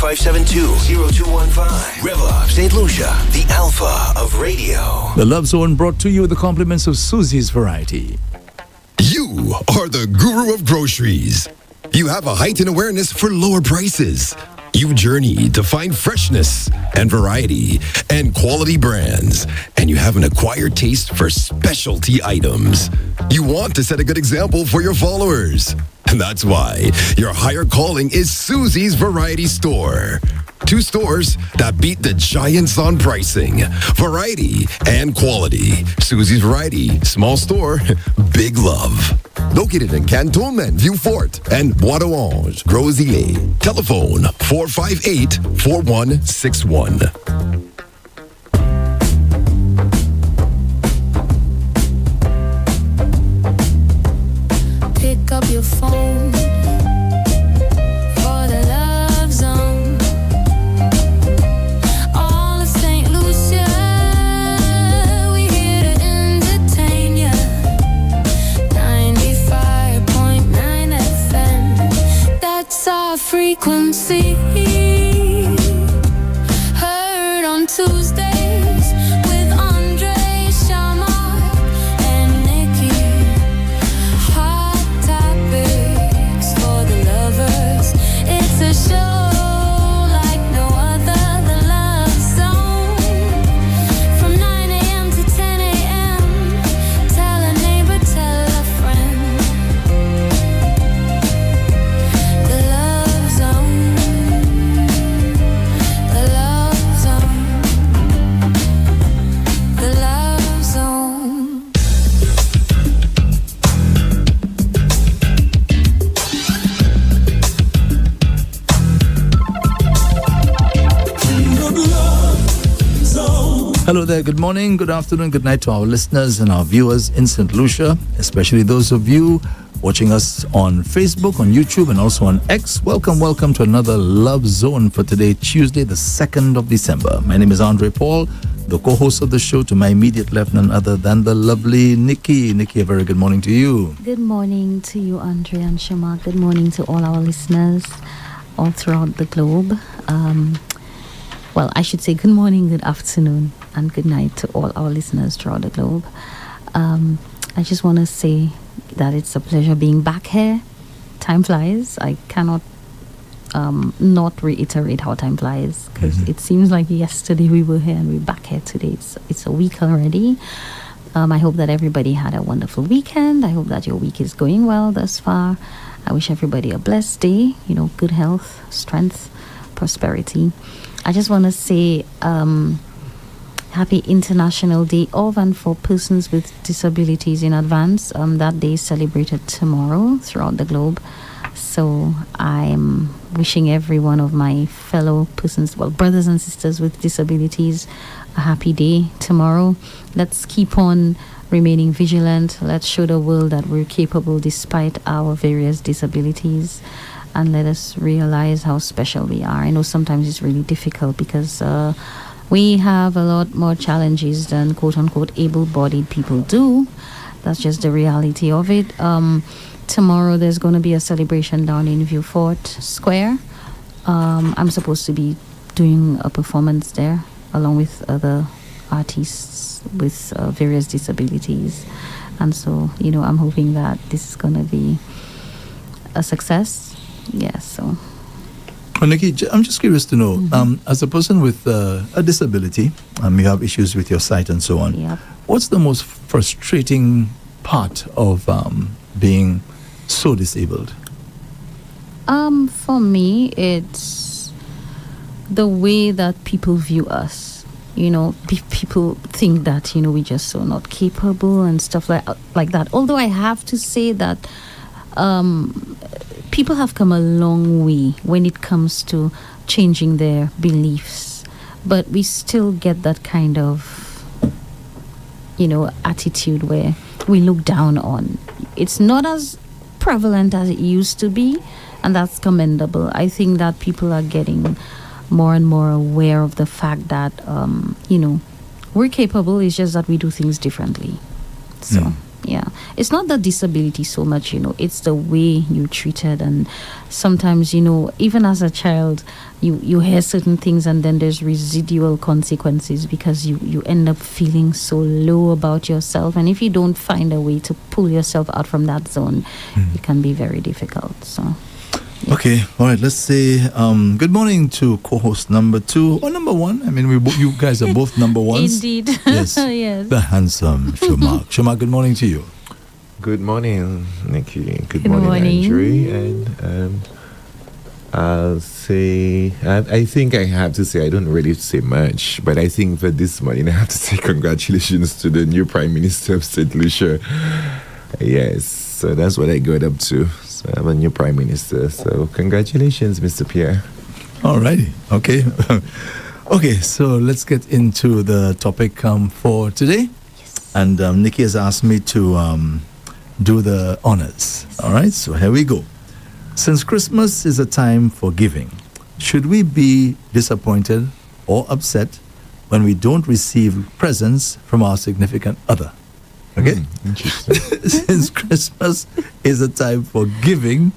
572-0215. Rev-Up St. Lucia, the alpha of radio. The Love Zone brought to you with the compliments of Susie's Variety. You are the guru of groceries. You have a heightened awareness for lower prices. You journey to find freshness and variety and quality brands. And you have an acquired taste for specialty items. You want to set a good example for your followers. And that's why your higher calling is Susie's Variety Store. 2 stores that beat the giants on pricing, variety, and quality. Susie's Variety, small store, big love. Located in Cantonment, Vieux Fort, and Bois d'Orange, Gros-Îlet. Telephone 458-4161. Pick up your phone for the Love Zone. All of St. Lucia, we here to entertain ya. 95.9 FM, that's our frequency. Heard on Tuesdays with Andre Shamar and Nikki. Hot topics for the lovers. It's a show like no other, the Love Zone. From 9 a.m. to 10 a.m. Tell a neighbor, tell a friend. The Love Zone. The Love Zone. The Love Zone. Hello there, good morning, good afternoon, good night to our listeners and our viewers in St. Lucia, especially those of you watching us on Facebook, on YouTube, and also on X. Welcome to another Love Zone for today, Tuesday, the 2nd of December. My name is Andre Paul, the co-host of the show. To my immediate left, none other than the lovely Nikki. Nikki, a very good morning to you. Good morning to you, Andre and Shama. Good morning to all our listeners all throughout the globe. Well, I should say good morning, good afternoon, and good night to all our listeners throughout the globe. I just want to say that it's a pleasure being back here. Time flies. I cannot not reiterate how time flies, because it seems like yesterday we were here and we're back here today. It's a week already. I hope that everybody had a wonderful weekend. I hope that your week is going well thus far. I wish everybody a blessed day, good health, strength, prosperity. I just want to say happy International Day of and for Persons with Disabilities in advance. That day is celebrated tomorrow throughout the globe. So I'm wishing every one of my fellow persons, brothers and sisters with disabilities, a happy day tomorrow. Let's keep on remaining vigilant. Let's show the world that we're capable despite our various disabilities. And let us realize how special we are. I know sometimes it's really difficult because we have a lot more challenges than quote-unquote able-bodied people do. That's just the reality of it. Tomorrow there's going to be a celebration down in Vieux Fort Square. I'm supposed to be doing a performance there along with other artists with various disabilities. And so, I'm hoping that this is going to be a success. Yes, so. Well, Nikki, I'm just curious to know, as a person with a disability, you have issues with your sight and so on. Yep. What's the most frustrating part of being so disabled? For me, it's the way that people view us. People think that, we're just so not capable and stuff like that. Although I have to say that people have come a long way when it comes to changing their beliefs, but we still get that kind of, attitude where we look down on. It's not as prevalent as it used to be, and that's commendable. I think that people are getting more and more aware of the fact that, we're capable. It's just that we do things differently. So. Yeah, it's not the disability so much, it's the way you treated. And sometimes, even as a child, you hear certain things and then there's residual consequences because you end up feeling so low about yourself. And if you don't find a way to pull yourself out from that zone, it can be very difficult. So yeah. Okay, all right, let's say good morning to co-host number 2 or number 1. I mean, you guys are both number 1s. Indeed. Yes. Yes. The handsome Shamak. Shamak, good morning to you. Good morning, Nikki. Good Good morning, morning. Andre. And I'll say, I think I have to say, I don't really say much, but I think for this morning, I have to say congratulations to the new Prime Minister of St. Lucia. Yes, so that's what I got up to. So I'm a new Prime Minister. So congratulations, Mr. Pierre. All righty. Okay. Okay, so let's get into the topic for today. Yes. And Nikki has asked me to do the honors. All right, so here we go. Since Christmas is a time for giving, should we be disappointed or upset when we don't receive presents from our significant other? Okay? Interesting. Since Christmas is a time for giving,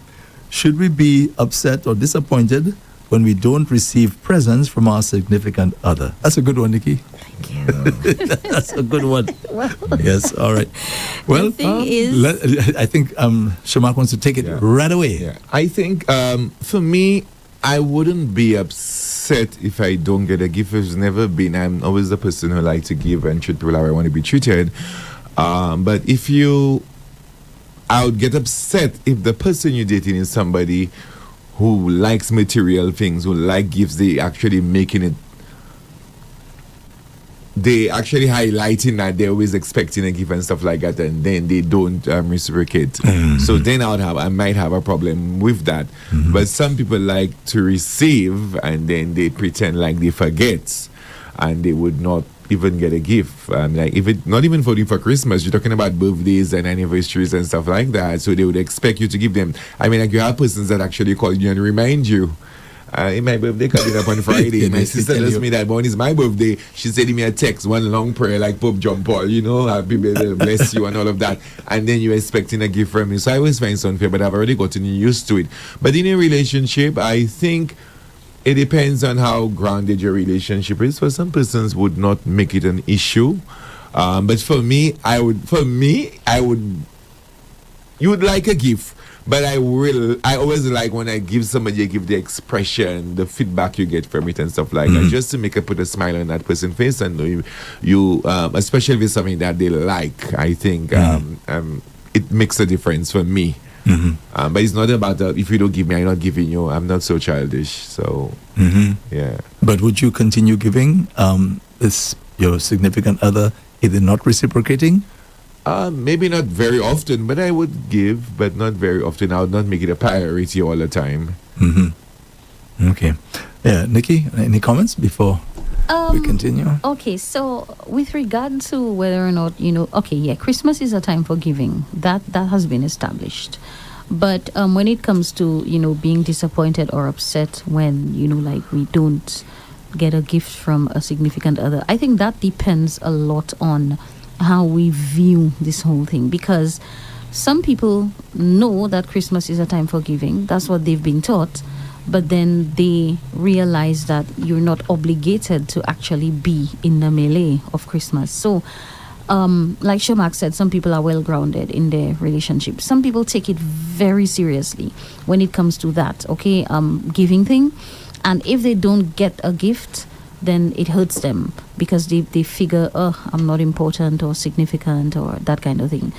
should we be upset or disappointed when we don't receive presents from our significant other? That's a good one, Nikki. Thank you. That's a good one. Yes, all right. Well, thing is- I think Shamak wants to take it Yeah. right away. Yeah, I think for me, I wouldn't be upset if I don't get a gift. It's never been. I'm always the person who like to give and treat people how I want to be treated. But I would get upset if the person you're dating is somebody who likes material things, who like gifts. They actually highlighting that they're always expecting a gift and stuff like that, and then they don't reciprocate. So then I might have a problem with that. But some people like to receive and then they pretend like they forget, and they would not even get a gift. Like if it not even for Christmas, you're talking about birthdays and anniversaries and stuff like that. So they would expect you to give them. I mean, like you have persons that actually call you and remind you. My birthday coming up on Friday. My sister tells me that when it's my birthday, she sending me a text, one long prayer like Pope John Paul, happy birthday, bless you and all of that. And then you're expecting a gift from me. So I always find it unfair, but I've already gotten used to it. But in a relationship, I think it depends on how grounded your relationship is. For some persons would not make it an issue. But for me, you would like a gift. But I always like when I give somebody, I give the expression, the feedback you get from it and stuff like that, just to put a smile on that person's face. And you especially if it's something that they like, I think it makes a difference for me. But it's not about if you don't give me, I'm not giving you. I'm not so childish. So, yeah. But would you continue giving is your significant other either not reciprocating? Maybe not very often, but I would give, but not very often. I would not make it a priority all the time. Okay. Yeah, Nikki, any comments before we continue? Okay, so with regard to whether or not, Christmas is a time for giving. That has been established. But when it comes to, being disappointed or upset when, we don't get a gift from a significant other, I think that depends a lot on how we view this whole thing, because some people know that Christmas is a time for giving. That's what they've been taught. But then they realize that you're not obligated to actually be in the melee of Christmas. So, like Shamak said, some people are well grounded in their relationship. Some people take it very seriously when it comes to that, giving thing. And if they don't get a gift, then it hurts them because they figure, I'm not important or significant or that kind of thing.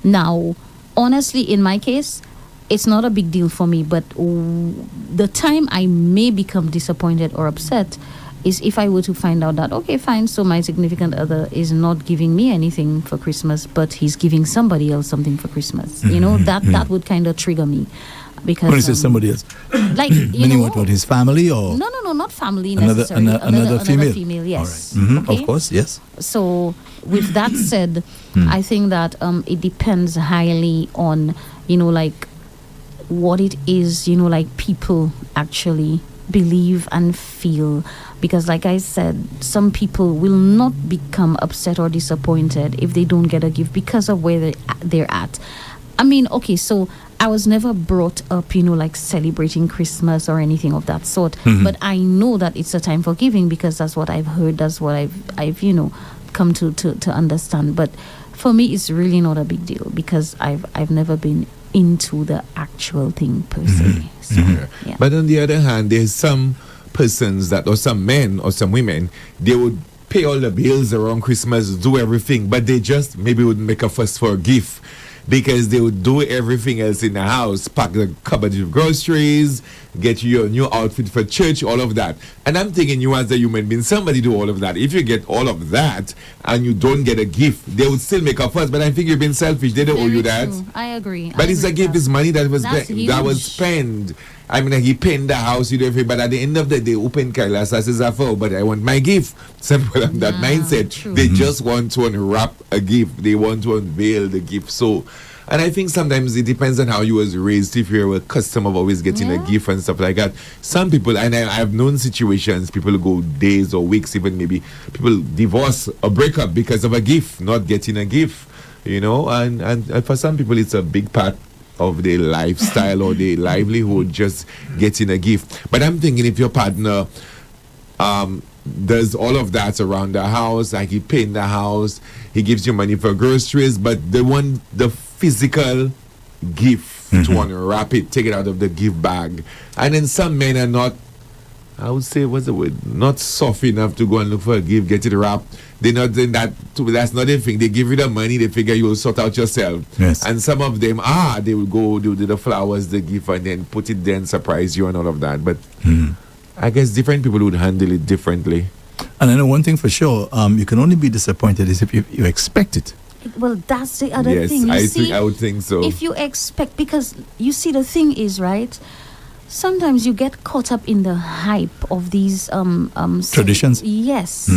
Now, honestly, in my case, it's not a big deal for me, but the time I may become disappointed or upset is if I were to find out that, okay, fine, so my significant other is not giving me anything for Christmas, but he's giving somebody else something for Christmas. That would kind of trigger me. Because When is it somebody else? Like, Meaning what, his family or? No, not family Another, necessarily. another female? female, yes. All right. Okay? Of course, yes. So with that said, I think that it depends highly on, what it is, people actually believe and feel, because like I said, some people will not become upset or disappointed if they don't get a gift because of where they're at. I mean, okay, so I was never brought up, like celebrating Christmas or anything of that sort. But I know that it's a time for giving because that's what I've heard. That's what I've come to understand. But for me, it's really not a big deal because I've never been into the actual thing per se. So, yeah. But on the other hand, there's some persons that, or some men or some women, they would pay all the bills around Christmas, do everything, but they just maybe would make a fuss for a gift because they would do everything else in the house, pack the cupboard with groceries, get you your new outfit for church, all of that. And I'm thinking, you as a human being, somebody do all of that. If you get all of that and you don't get a gift, they would still make a fuss. But I think you've been selfish. They don't owe you that. True. I agree. But it's a gift. It's money that was that was spent. I mean, he paid the house, you do everything, but at the end of the day, open Kailas says, but I want my gift. Some people have that mindset. True. They just want to unwrap a gift. They want to unveil the gift. So, and I think sometimes it depends on how you was raised. If you're accustomed of always getting a gift and stuff like that. Some people, and I've known situations, people go days or weeks, even maybe people divorce or break up because of a gift, not getting a gift, and for some people it's a big part of their lifestyle or their livelihood, just getting a gift. But I'm thinking if your partner does all of that around the house, like he paint the house, he gives you money for groceries, but they want the physical gift to unwrap it, take it out of the gift bag. And then some men are not, I would say, what's the word? Not soft enough to go and look for a gift, get it wrapped. They're not doing that. That's not their thing. They give you the money, they figure you will sort out yourself. Yes. And some of them, they will go do the flowers, the gift, and then put it there and surprise you and all of that. But I guess different people would handle it differently. And I know one thing for sure, you can only be disappointed is if you expect it. Well, that's the other Yes, thing. I would think so. If you expect, because you see, the thing is, right, sometimes you get caught up in the hype of these Traditions? Yes.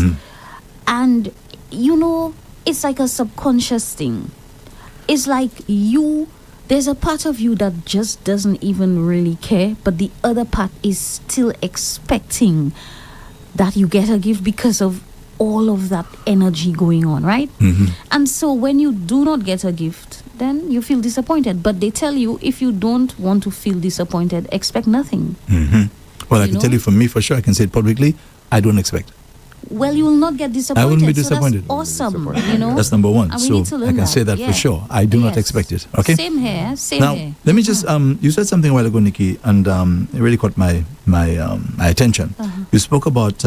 And it's like a subconscious thing. It's like there's a part of you that just doesn't even really care, but the other part is still expecting that you get a gift because of all of that energy going on, right? And so when you do not get a gift, then you feel disappointed. But they tell you, if you don't want to feel disappointed, expect nothing. Well, I can tell you for me, for sure, I can say it publicly, I don't expect. Well, you will not get disappointed. I wouldn't be disappointed. So that's awesome, That's number one. And we So need to learn I can say that for sure. I do not expect it. Okay? Same here. Now, let me just, you said something a while ago, Nikki, and it really caught my attention. You spoke about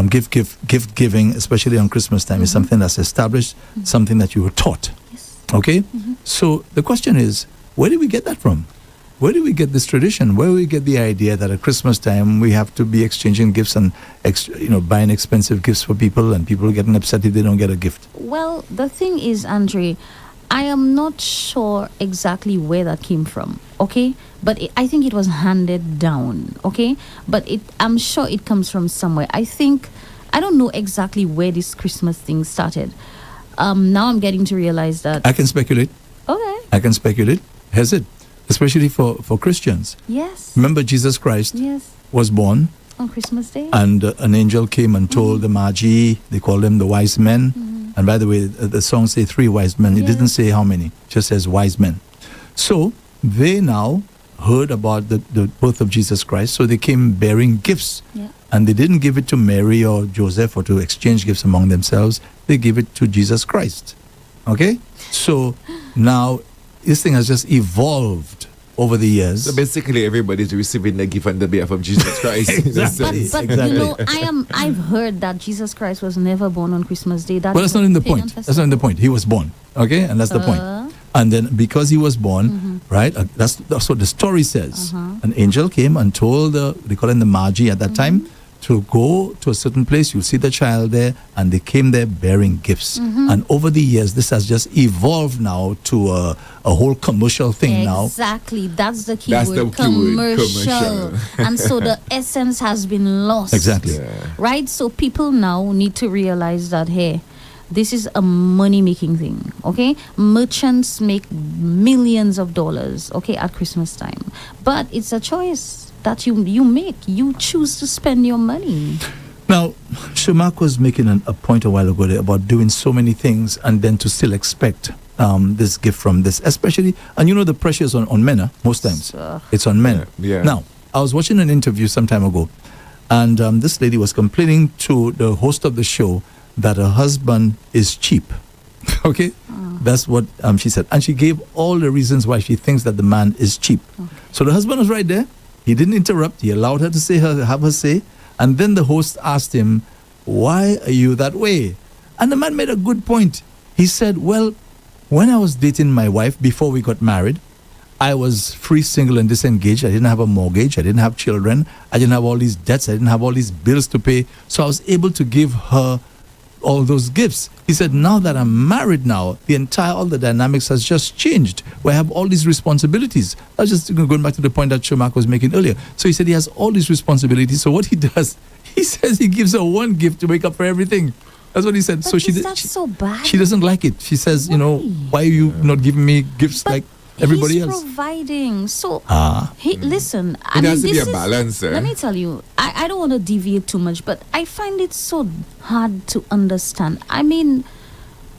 gift giving, especially on Christmas time, is something that's established, something that you were taught. Yes. Okay? So the question is, where did we get that from? Where do we get this tradition? Where do we get the idea that at Christmas time we have to be exchanging gifts and buying expensive gifts for people, and people getting upset if they don't get a gift? Well, the thing is, Andre, I am not sure exactly where that came from, okay? But I think it was handed down, okay? But I'm sure it comes from somewhere. I don't know exactly where this Christmas thing started. Now I'm getting to realize that... I can speculate. Okay. I can speculate. Has it? Especially for Christians. Yes. Remember, Jesus Christ was born on Christmas Day, and an angel came and told the Magi, they call them the wise men. And by the way, the song say 3 wise men. It didn't say how many, it just says wise men. So they now heard about the birth of Jesus Christ, so they came bearing gifts. And they didn't give it to Mary or Joseph or to exchange gifts among themselves. They gave it to Jesus Christ. Okay? So now this thing has just evolved over the years. So basically, everybody's receiving the gift on the behalf of Jesus Christ. Exactly. But I've heard that Jesus Christ was never born on Christmas Day. That's not in the point. That's not in the point. He was born. Okay? And that's the point. And then because he was born, right? That's what the story says. An angel came and told they call him the Magi at that time, to go to a certain place. You'll see the child there, and they came there bearing gifts. And over the years, this has just evolved now to a whole commercial thing now. Exactly. That's the key That's word. the key word, Commercial. And so the essence has been lost. Exactly. Right? So people now need to realize that, hey, this is a money-making thing, okay? Merchants make millions of dollars, okay, at Christmas time. But it's a choice. that you make. You choose to spend your money. Now, Shamak was making a point a while ago there about doing so many things and then to still expect this gift from this, especially, and you know the pressure is on men, most times. It's on men. Yeah. Now, I was watching an interview some time ago, and this lady was complaining to the host of the show that her husband is cheap. Okay? That's what she said. And she gave all the reasons why she thinks that the man is cheap. So the husband was right there. He didn't interrupt. He allowed her to have her say. And then the host asked him, why are you that way? And the man made a good point. He said, well, when I was dating my wife before we got married, I was free, single, and disengaged. I didn't have a mortgage. I didn't have children. I didn't have all these debts. I didn't have all these bills to pay. So I was able to give her all those gifts. He said, now that I'm married now, all the dynamics has just changed, where I have all these responsibilities. I was just going back to the point that Shomak was making earlier. So he said he has all these responsibilities. So what he does, he says he gives her one gift to make up for everything. That's what he said. But so is that so bad? She doesn't like it. She says, why are you not giving me gifts like everybody he's else? Providing. So, listen. It has to be a balance. Let me tell you, I don't want to deviate too much, but I find it so hard to understand. I mean,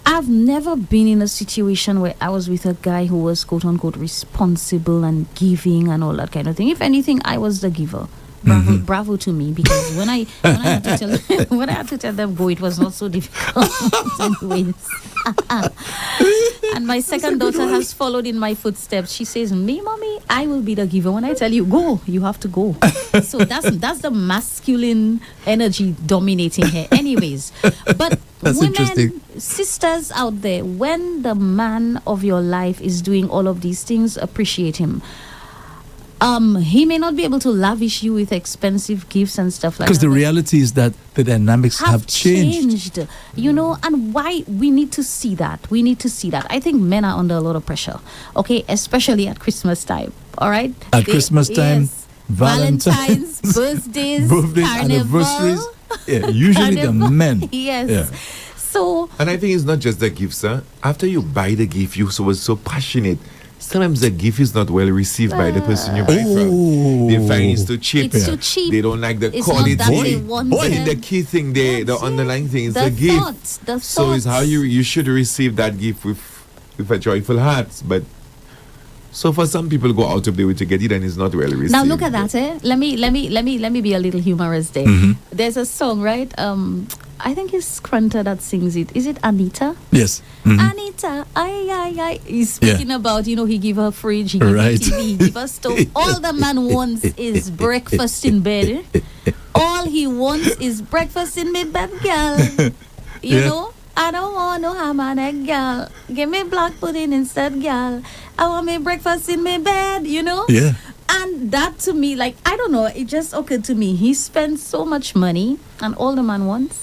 I've never been in a situation where I was with a guy who was quote unquote responsible and giving and all that kind of thing. If anything, I was the giver. Bravo to me, because when I had to tell them go, it was not so difficult. Anyways. And my second daughter has followed in my footsteps. She says, "Me, mommy, I will be the giver. When I tell you go, you have to go." So that's the masculine energy dominating here. Anyways, but that's women, sisters out there, when the man of your life is doing all of these things, appreciate him. He may not be able to lavish you with expensive gifts and stuff like that. Because the reality is that the dynamics have changed. And why we need to see that. We need to see that. I think men are under a lot of pressure, okay, especially at Christmas time, all right? Christmas time, yes, Valentine's, birthdays, anniversaries. Yeah, usually the men. Yes. Yeah. So, and I think it's not just the gifts, sir. After you buy the gift, you was so passionate. Sometimes the gift is not well received by the person you buy from. They find it's too cheap. It's too cheap. They don't like the It's quality. not that they want it. The key thing there, the underlying thing is the gift. So it's how you should receive that gift with a joyful heart. But so for some people go out of their way to get it and it's not well received. now look at that, Let me be a little humorous there. There's a song, right? I think it's Krunter that sings it. Is it Anita? Yes. Anita, ay. He's speaking about, he give her fridge, he give her TV, he give her stove. All the man wants is breakfast in bed. All he wants is breakfast in my bed, girl. You know? I don't want no ham and egg, girl. Give me black pudding instead, girl. I want my breakfast in my bed, Yeah. And that to me, I don't know, it just occurred to me. He spends so much money, and all the man wants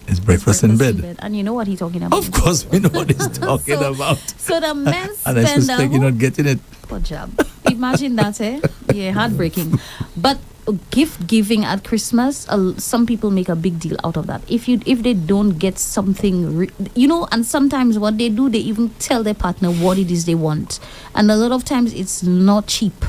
is breakfast in bed. And you know what he's talking about. Of course, we know what he's talking about. So the men spend and I suspect you're not getting it. Poor job. Imagine that, Yeah, heartbreaking. But gift giving at Christmas, some people make a big deal out of that. If they don't get something, and sometimes what they do, they even tell their partner what it is they want, and a lot of times it's not cheap.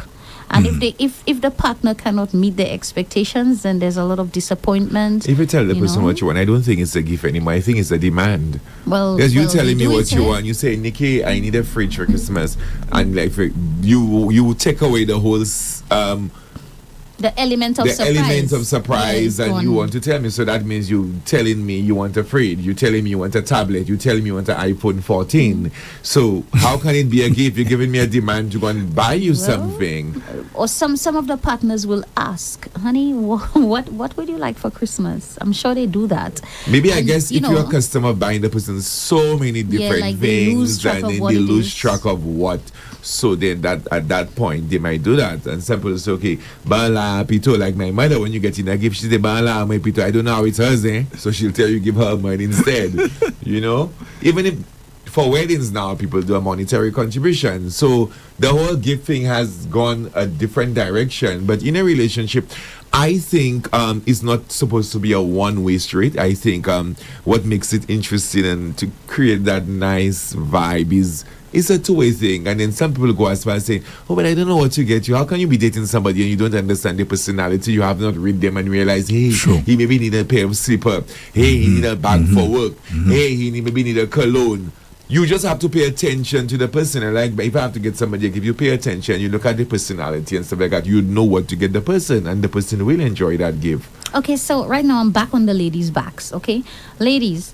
And if the partner cannot meet their expectations, then there's a lot of disappointment. If you tell the person what you want, I don't think it's a gift anymore. I think it's a demand. Because you're telling me what you want. You say, Nikki, I need a fridge for Christmas, and you take away the whole the element of surprise, and you want to tell me. So that means you telling me you want a fridge, you telling me you want a tablet, you telling me you want an iPhone 14. So how can it be a gift? You're giving me a demand to go and buy you something. Or some of the partners will ask, honey, what would you like for Christmas? I'm sure they do that. Maybe I guess if you're a customer buying the person so many different things, and then they lose track of what. So then at that point they might do that. And some people say, okay, Bala Pito, like my mother, when you get in a gift, she say, Bala, my Pito, I don't know how it's hers, So she'll tell you give her mine instead. Even if for weddings now, people do a monetary contribution. So the whole gift thing has gone a different direction. But in a relationship, I think it's not supposed to be a one-way street. I think what makes it interesting and to create that nice vibe is it's a two-way thing. And then some people go as far as saying, oh, but I don't know what to get you. How can you be dating somebody and you don't understand their personality? You have not read them and realize, hey, he maybe need a pair of slipper. Hey, he need a bag for work. Hey, he maybe need a cologne. You just have to pay attention to the person. And like, if I have to get somebody, if you pay attention, you look at the personality and stuff like that, you know what to get the person, and the person will enjoy that gift. Okay, so right now I'm back on the ladies' backs, okay? Ladies,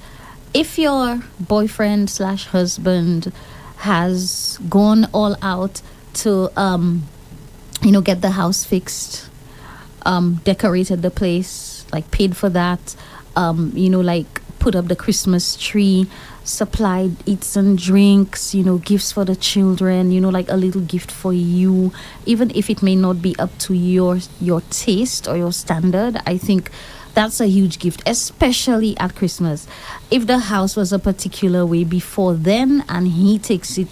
if your boyfriend / husband has gone all out to, get the house fixed, decorated the place, like paid for that, like put up the Christmas tree, supplied eats and drinks, gifts for the children, like a little gift for you, even if it may not be up to your taste or your standard. I think that's a huge gift, especially at Christmas. If the house was a particular way before then and he takes it,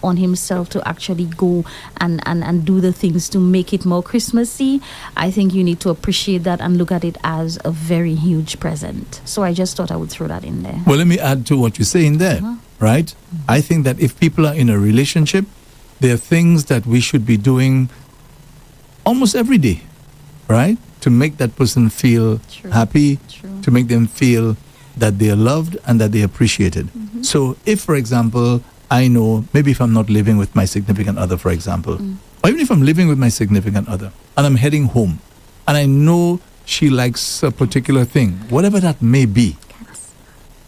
on himself to actually go and do the things to make it more Christmassy, I think you need to appreciate that and look at it as a very huge present. So I just thought I would throw that in there. Well, let me add to what you're saying there, right? I think that if people are in a relationship, there are things that we should be doing almost every day, right? To make that person feel happy, to make them feel that they are loved and that they are appreciated. So if, for example, I know, maybe if I'm not living with my significant other, for example, or even if I'm living with my significant other and I'm heading home and I know she likes a particular thing, whatever that may be. Cats.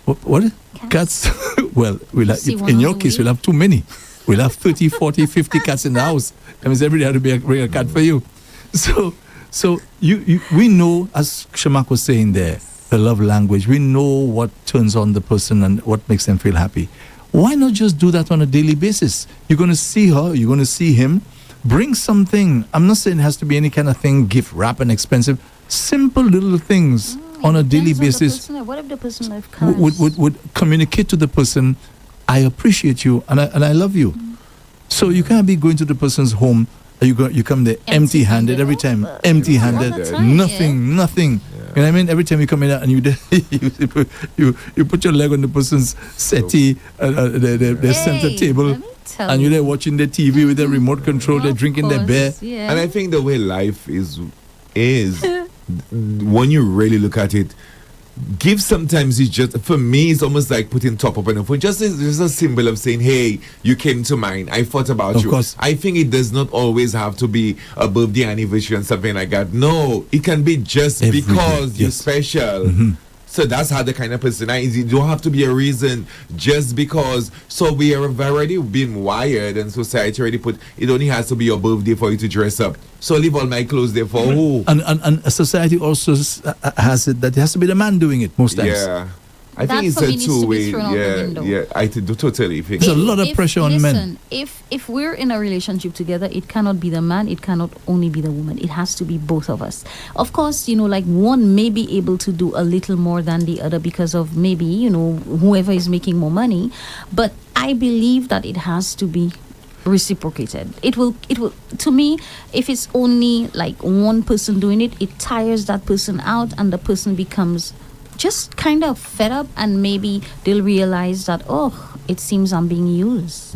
What? Cats? Well, in your case, we'll have too many. We'll have 30, 40, 50 cats in the house. That means every day I have to bring a cat for you. So we know, as Shamak was saying there, the love language. We know what turns on the person and what makes them feel happy. Why not just do that on a daily basis? You're going to see her, you're going to see him. Bring something. I'm not saying it has to be any kind of thing, gift wrap and expensive. Simple little things on a daily basis. What if the person would communicate to the person, I appreciate you and I love you. So you can't be going to the person's home. You come there empty-handed every time. Empty-handed, nothing. You know what I mean? Every time you come in and you put your leg on the person's settee, the center table, and you're there watching the TV with the remote control. They're drinking their beer. And I think the way life is when you really look at it, give sometimes is just, for me, it's almost like putting top up on a phone. Just a symbol of saying, hey, you came to mind. I thought about you. Of course. I think it does not always have to be a birthday anniversary and something like that. No, it can be just because you're special. So that's how the kind of person I is. You don't have to be a reason just because. So we have already been wired and society already put, it only has to be your birthday for you to dress up. So leave all my clothes there for who? And society also has it that it has to be the man doing it most times. Yeah. I think it's a two-way. Yeah, I do totally think. There's a lot of pressure on men. If we're in a relationship together, it cannot be the man, it cannot only be the woman. It has to be both of us. Of course, like one may be able to do a little more than the other because of maybe, whoever is making more money. But I believe that it has to be reciprocated. It will to me, if it's only like one person doing it, it tires that person out and the person becomes just kind of fed up, and maybe they'll realize that, it seems I'm being used.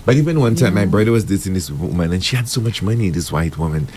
But even one time, my brother was dating this woman, and she had so much money, this white woman.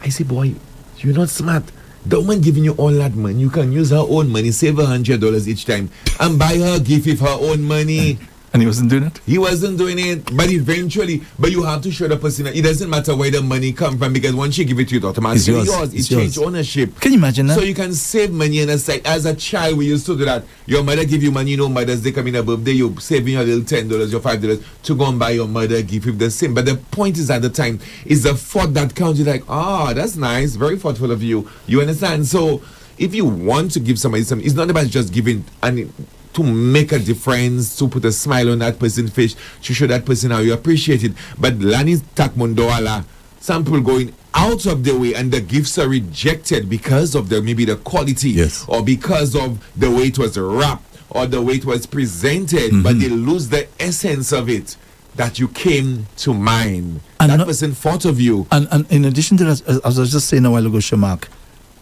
I said, boy, you're not smart. The woman giving you all that money, you can use her own money, save $100 each time, and buy her a gift with her own money. And he wasn't doing it? He wasn't doing it, but eventually, you have to show the person, it doesn't matter where the money comes from, because once she give it to you, it's automatically yours. It changed ownership. Can you imagine that? So you can save money, and it's like, as a child, we used to do that. Your mother give you money, Mother's Day come in a birthday, you're saving your little $10, your $5 to go and buy your mother a gift with the same. But the point is, at the time, is the thought that counts. You're like, that's nice, very thoughtful of you. You understand? So if you want to give somebody something, it's not about just giving and to make a difference, to put a smile on that person's face, to show that person how you appreciate it. But Lani Takmundoala, some people going out of their way and the gifts are rejected because of maybe the quality, or because of the way it was wrapped, or the way it was presented, but they lose the essence of it, that you came to mind. And that not- person thought of you. And in addition to that, as I was just saying a while ago, Shamak,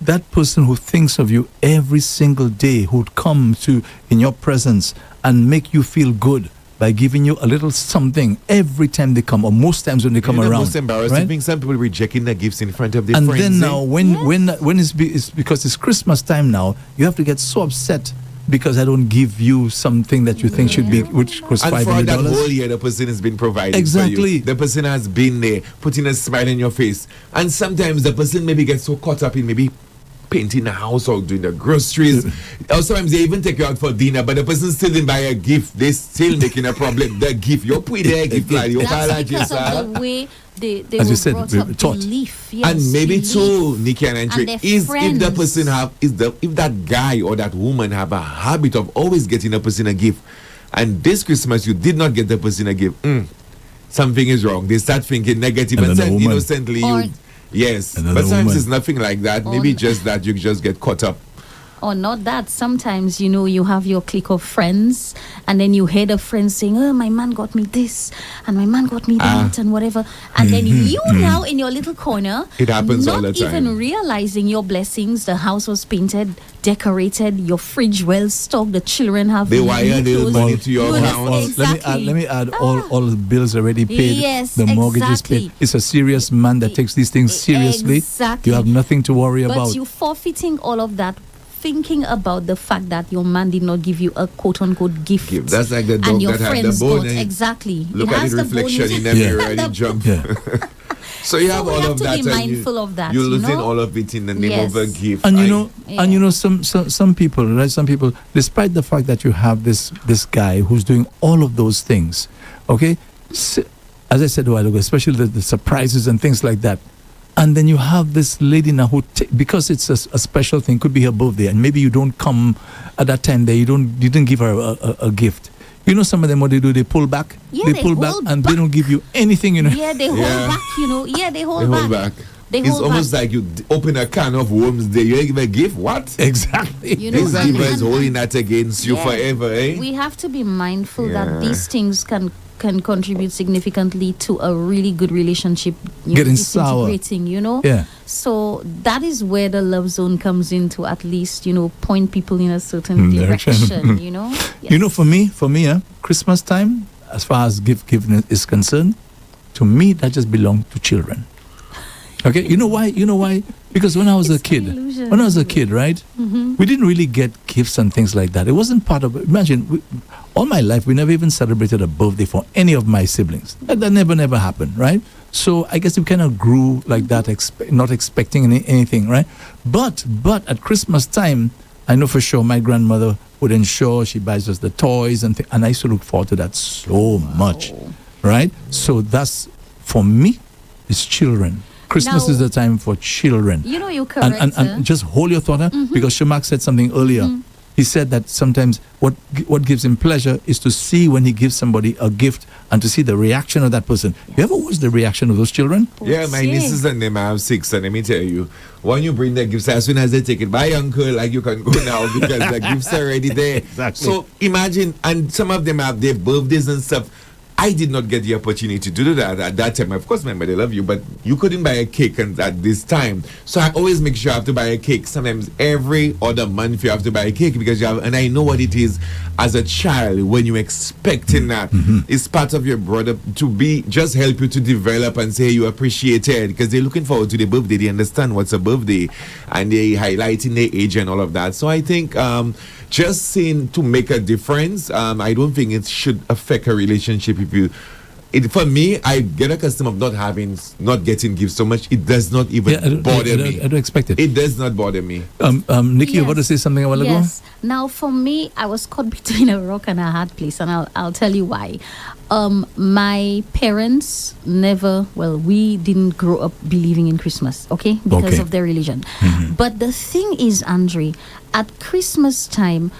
that person who thinks of you every single day, who'd come to in your presence and make you feel good by giving you a little something every time they come, or most times when they come You know, around. most embarrassing right? thing, some people rejecting the gifts in front of their And friends. then now, eh? when it's because it's Christmas time now, you have to get so upset because I don't give you something that you think should be, which costs And for that whole $500. year, the person has been providing for Exactly. you. The person has been there, putting a smile in your face. And sometimes the person maybe gets so caught up in maybe painting the house or doing the groceries. Or sometimes they even take you out for dinner, but the person still didn't buy a gift. They still making a problem. The gift, you put their gift like you That's because of the way they As were you said, brought up, taught. belief. Yes, and maybe belief. too, Nikki and Andre, their is if the friends. person if that guy or that woman have a habit of always getting a person a gift, and this Christmas you did not get the person a gift, something is wrong. They start thinking negative and Another then woman. innocently Or- you. Yes, Another but sometimes woman. it's nothing like that. Maybe just that you just get caught up. Or not that. Sometimes, you have your clique of friends, and then you hear the friends saying, "Oh, my man got me this, and my man got me that, and whatever." And then you now in your little corner, It happens all not the time. even realizing your blessings. The house was painted, decorated, your fridge well stocked. The children have They wire new their clothes. money to your Good, account. exactly. Let me add all the bills already paid. Yes, the mortgage is exactly. paid. It's a serious man that takes these things seriously. Exactly. You have nothing to worry But about. you forfeiting all of that, thinking about the fact that your man did not give you a quote unquote gift. Gift. That's like the dog and your that had the friends bone, got eh? exactly. Look It at has the the reflection bone in the mirror the and it jump. Yeah. So you have we all have of to that, be and mindful of that, You're you losing know? all of it in the name of a Yes. gift. And Yeah. some people, right? Some people, despite the fact that you have this guy who's doing all of those things, okay, as I said a while ago, especially the surprises and things like that. And then you have this lady now who, because it's a special thing, could be her birthday, and maybe you don't come at that time there, you didn't give her a gift. You know, some of them, what they do, they pull back. Yeah, they pull back hold and back. they don't give you anything, Yeah, they hold Yeah. back, Yeah, they hold They back. hold back. They It's hold almost back. like you open a can of worms there. You give a gift. What? Exactly. You know, This and- giver is and- holding that against you Yeah. forever, eh? We have to be mindful Yeah. that these things can contribute significantly to a really good relationship Getting sour. disintegrating, Yeah. So that is where the love zone comes in to at least, point people in a certain Direction. direction, You know, for me, Christmas time, as far as gift giving is concerned, to me that just belonged to children. Okay, you know why? Because when I was a It's an kid, illusion. right, we didn't really get gifts and things like that. It wasn't part of. Imagine, all my life we never even celebrated a birthday for any of my siblings. That never happened, right? So I guess we kind of grew like that, not expecting anything, right? But at Christmas time, I know for sure my grandmother would ensure she buys us the toys and I used to look forward to that so much, right? So that's, for me, it's children. Christmas Now- is the time for children. You're correct. And just hold your thought, because Shamak said something earlier. He said that sometimes what gives him pleasure is to see when he gives somebody a gift and to see the reaction of that person. You ever watch the reaction of those children? Yeah, my nieces and them, I have 6, and let me tell you, when you bring the gifts, as soon as they take it, bye uncle, like you can go now because the gifts are already there. Exactly. So imagine, and some of them have their birthdays and stuff. I did not get the opportunity to do that at that time. Of course, remember, they love you, but you couldn't buy a cake at this time. So I always make sure I have to buy a cake. Sometimes every other month you have to buy a cake because you have, and I know what it is as a child when you're expecting that. It's part of your brother to just help you to develop and say you appreciate it because they're looking forward to the birthday. They understand what's a birthday and they highlighting their age and all of that. So I think just saying to make a difference, I don't think it should affect a relationship if you. For me, I get accustomed of not getting gifts so much. It does not even bother me. I don't expect it. It does not bother me. Nikki, you Yes. want to say something a while ago? Yes. Now, for me, I was caught between a rock and a hard place, and I'll tell you why. My parents we didn't grow up believing in Christmas, okay, because Okay. of their religion. But the thing is, Andre, at Christmas time,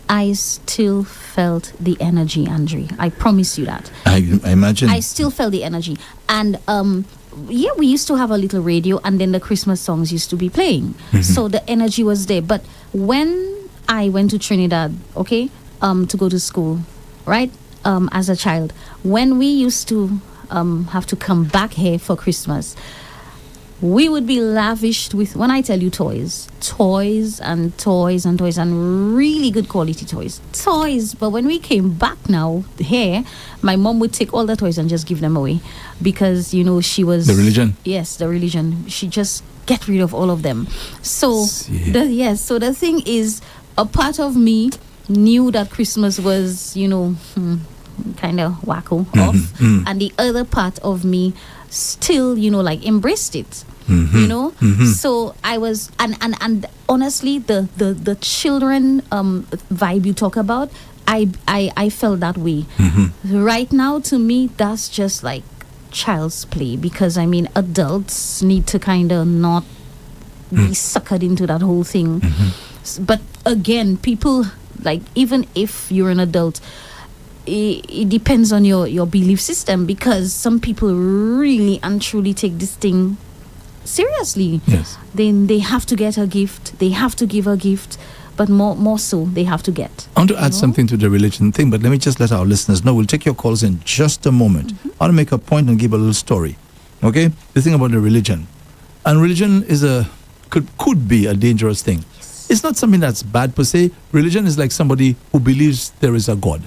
I still felt the energy, Andre. I promise you that. I imagine. I still felt the energy. And we used to have a little radio, and then the Christmas songs used to be playing. So the energy was there. But when I went to Trinidad, okay, to go to school, right? As a child, when we used to have to come back here for Christmas, we would be lavished with, when I tell you toys and really good quality toys. But when we came back now here, my mom would take all the toys and just give them away, because she was The religion. Yes, the religion. She just get rid of all of them. So so the thing is, a part of me knew that Christmas was kind of wacko off, and the other part of me still like embraced it. So I was, and honestly, the children vibe you talk about, I felt that way. Right now, to me, that's just like child's play, because adults need to kind of not be suckered into that whole thing. But again, people, like, even if you're an adult, it depends on your belief system, because some people really and truly take this thing seriously. Yes. Then they have to get a gift, they have to give a gift, but more so they have to get. I want to add something to the religion thing, but let me just let our listeners know. We'll take your calls in just a moment. I want to make a point and give a little story. Okay? The thing about the religion. And religion is could be a dangerous thing. It's not something that's bad per se. Religion is like somebody who believes there is a God.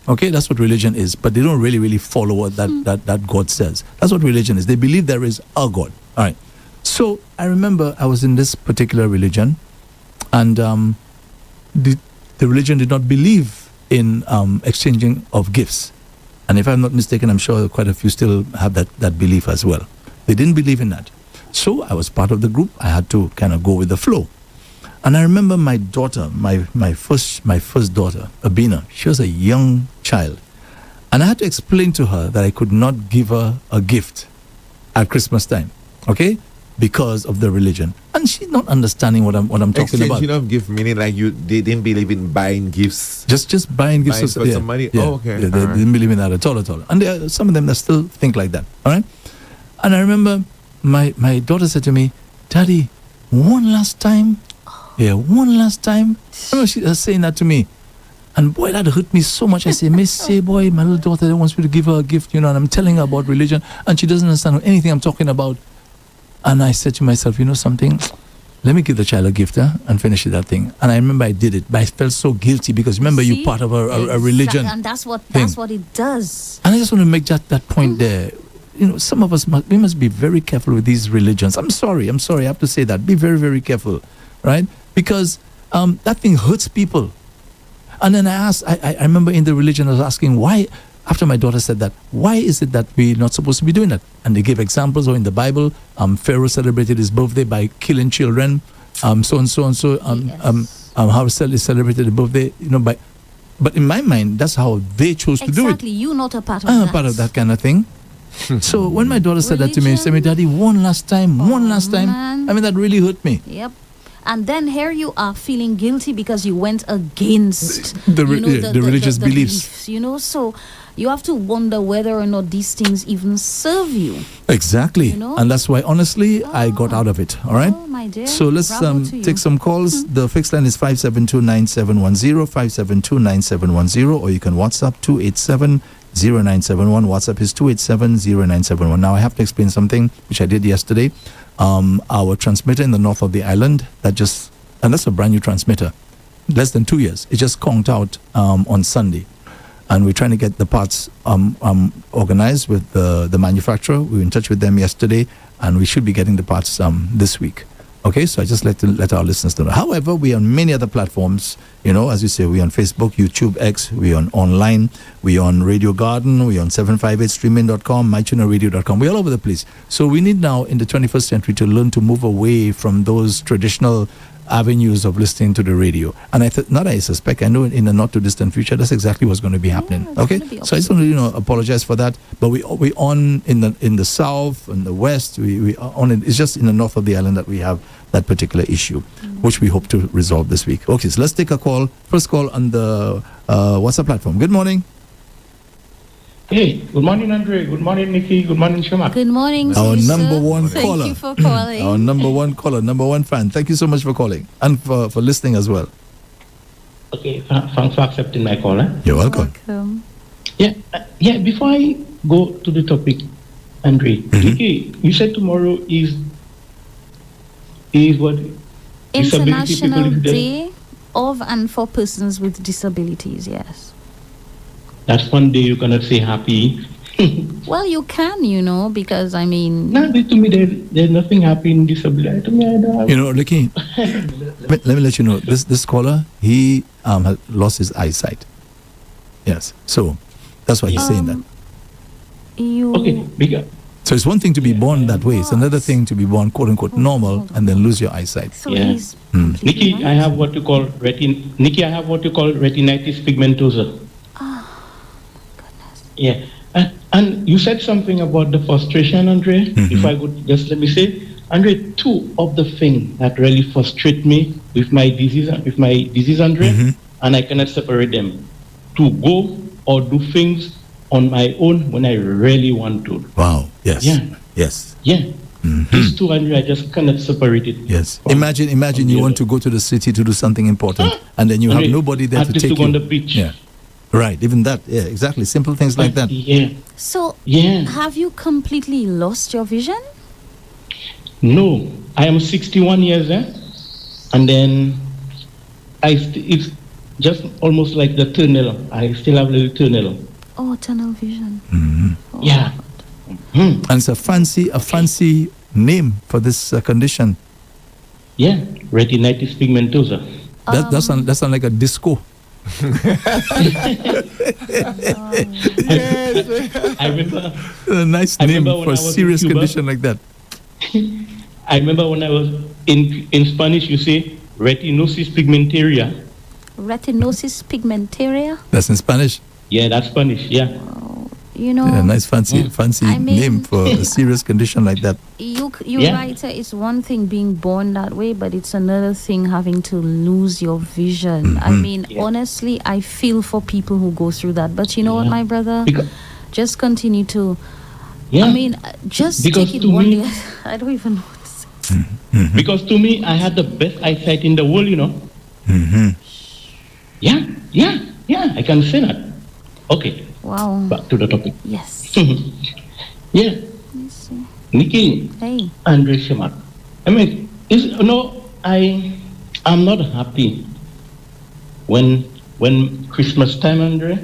Okay, that's what religion is, but they don't really follow what that God says. That's what religion is. They believe there is a God. All right. So I remember I was in this particular religion, and the religion did not believe in exchanging of gifts. And if I'm not mistaken, I'm sure quite a few still have that belief as well. They didn't believe in that. So I was part of the group. I had to kind of go with the flow. And I remember my daughter, my first daughter, Abina, she was a young child. And I had to explain to her that I could not give her a gift at Christmas time, okay? Because of the religion. And she's not understanding what I'm talking about. Exchanging of gift, meaning like they didn't believe in buying gifts. Just buying gifts for some money? Yeah, Oh, okay. Yeah, they didn't believe in that at all. And there are some of them that still think like that, all right? And I remember my daughter said to me, "Daddy, one last time." Yeah, one last time. I remember she was saying that to me. And boy, that hurt me so much. I say, "Miss, say, boy, my little daughter wants me to give her a gift, and I'm telling her about religion, and she doesn't understand anything I'm talking about." And I said to myself, something? Let me give the child a gift and finish that thing. And I remember I did it, but I felt so guilty because remember, you're part of a religion. And that's what it does. And I just want to make that point there. Some of us must be very careful with these religions. I'm sorry, I have to say that. Be very, very careful, right? Because that thing hurts people. And then I asked, I remember in the religion I was asking why, after my daughter said that, why is it that we're not supposed to be doing that? And they gave examples. Or in the Bible, Pharaoh celebrated his birthday by killing children, so and so and so. How is celebrated the birthday, but in my mind, that's how they chose to do it. Exactly, you're not a part of I'm that. a part of that kind of thing. So when my daughter said that to me, she said, "Daddy, one last time." Man. That really hurt me. Yep. And then here you are feeling guilty because you went against the religious beliefs. So you have to wonder whether or not these things even serve you. Exactly. And that's why, honestly, I got out of it. All right? Oh, my dear. So let's take some calls. The fixed line is 572-9710, 572-9710, or you can WhatsApp 287-0971. WhatsApp is 287-0971. Now, I have to explain something, which I did yesterday. Our transmitter in the north of the island, and that's a brand new transmitter, less than 2 years. It just conked out on Sunday. And we're trying to get the parts organized with the manufacturer. We were in touch with them yesterday, and we should be getting the parts this week. Okay, so I just let our listeners know. However, we are on many other platforms. As you say, we're on Facebook, YouTube, X, we're on online, we're on Radio Garden, we're on 758streaming.com, mytunerradio.com. We're all over the place. So we need now, in the 21st century, to learn to move away from those traditional avenues of listening to the radio. And I suspect, I know in the not too distant future, that's exactly what's going to be happening. Okay, so I just want to apologize for that. But we on in the south and the west. We on it. It's just in the north of the island that we have that particular issue, which we hope to resolve this week. Okay, so let's take a call. First call on the WhatsApp platform. Good morning. Hey, good morning, Andre. Good morning, Nikki. Good morning, Shema. Good morning, our sir. number one caller. Thank you for calling. Our number one caller, number one fan. Thank you so much for calling and for listening as well. Okay, thanks for accepting my call. You're welcome. Welcome. Yeah. Before I go to the topic, Andre, Nikki, you said tomorrow is what? Disability International People Day of and for persons with disabilities, yes. That's one day you cannot say happy. Well, you can, you know, because I mean, No, to me, there's nothing happy in disability. To me, I don't have. You know, Ricky, let me let you know, this caller, he had lost his eyesight. Yes. So that's why he's saying that. you. Okay, because So it's one thing to be born that way. It's another thing to be born, quote unquote, normal and then lose your eyesight. So Yeah. he's completely Nikki, right. I have what you call retinitis pigmentosa. Yeah. And you said something about the frustration, Andre. If I could just let me say, Andre, two of the things that really frustrate me with my disease, Andre, and I cannot separate them. To go or do things on my own when I really want to. Wow. Yes. Yeah. Yes. Yeah. These two, Andre, I just cannot separate it. Yes. from- Imagine from you the want other. to go to the city to do something important, and then you have Andre, nobody there at to least take to go on you. the beach. Yeah. Right. Even that. Yeah. Exactly. Simple things like that. Yeah. So Yeah. have you completely lost your vision? No, I am 61 years, and then it's just almost like the tunnel. I still have a little tunnel. Oh, tunnel vision. Oh, Yeah. And it's a fancy name for this condition. Yeah, retinitis pigmentosa. That sound like a disco. I remember. A nice I name remember when for a I was in serious Cuba. condition like that. I remember when I was in Spanish. You say retinosis pigmentaria. retinosis pigmentaria. That's in Spanish. Yeah, that's Spanish. Yeah. You know, Yeah, nice fancy I mean- name for a serious condition like that. you're Yeah. right. It's one thing being born that way, but it's another thing having to lose your vision. I mean, Yeah. honestly, I feel for people who go through that. But you know what, Yeah. my brother? Because, Just continue to. yeah. I mean, just Because take it to one me- day. I don't even know what to say. because to me, I had the best eyesight in the world. You know. Yeah. I can say that. Okay, Wow. back to the topic. Yes. Yeah, Let's see. Nikki. Hey. Andre Shamat. I mean, I'm not happy when Christmas time, Andre.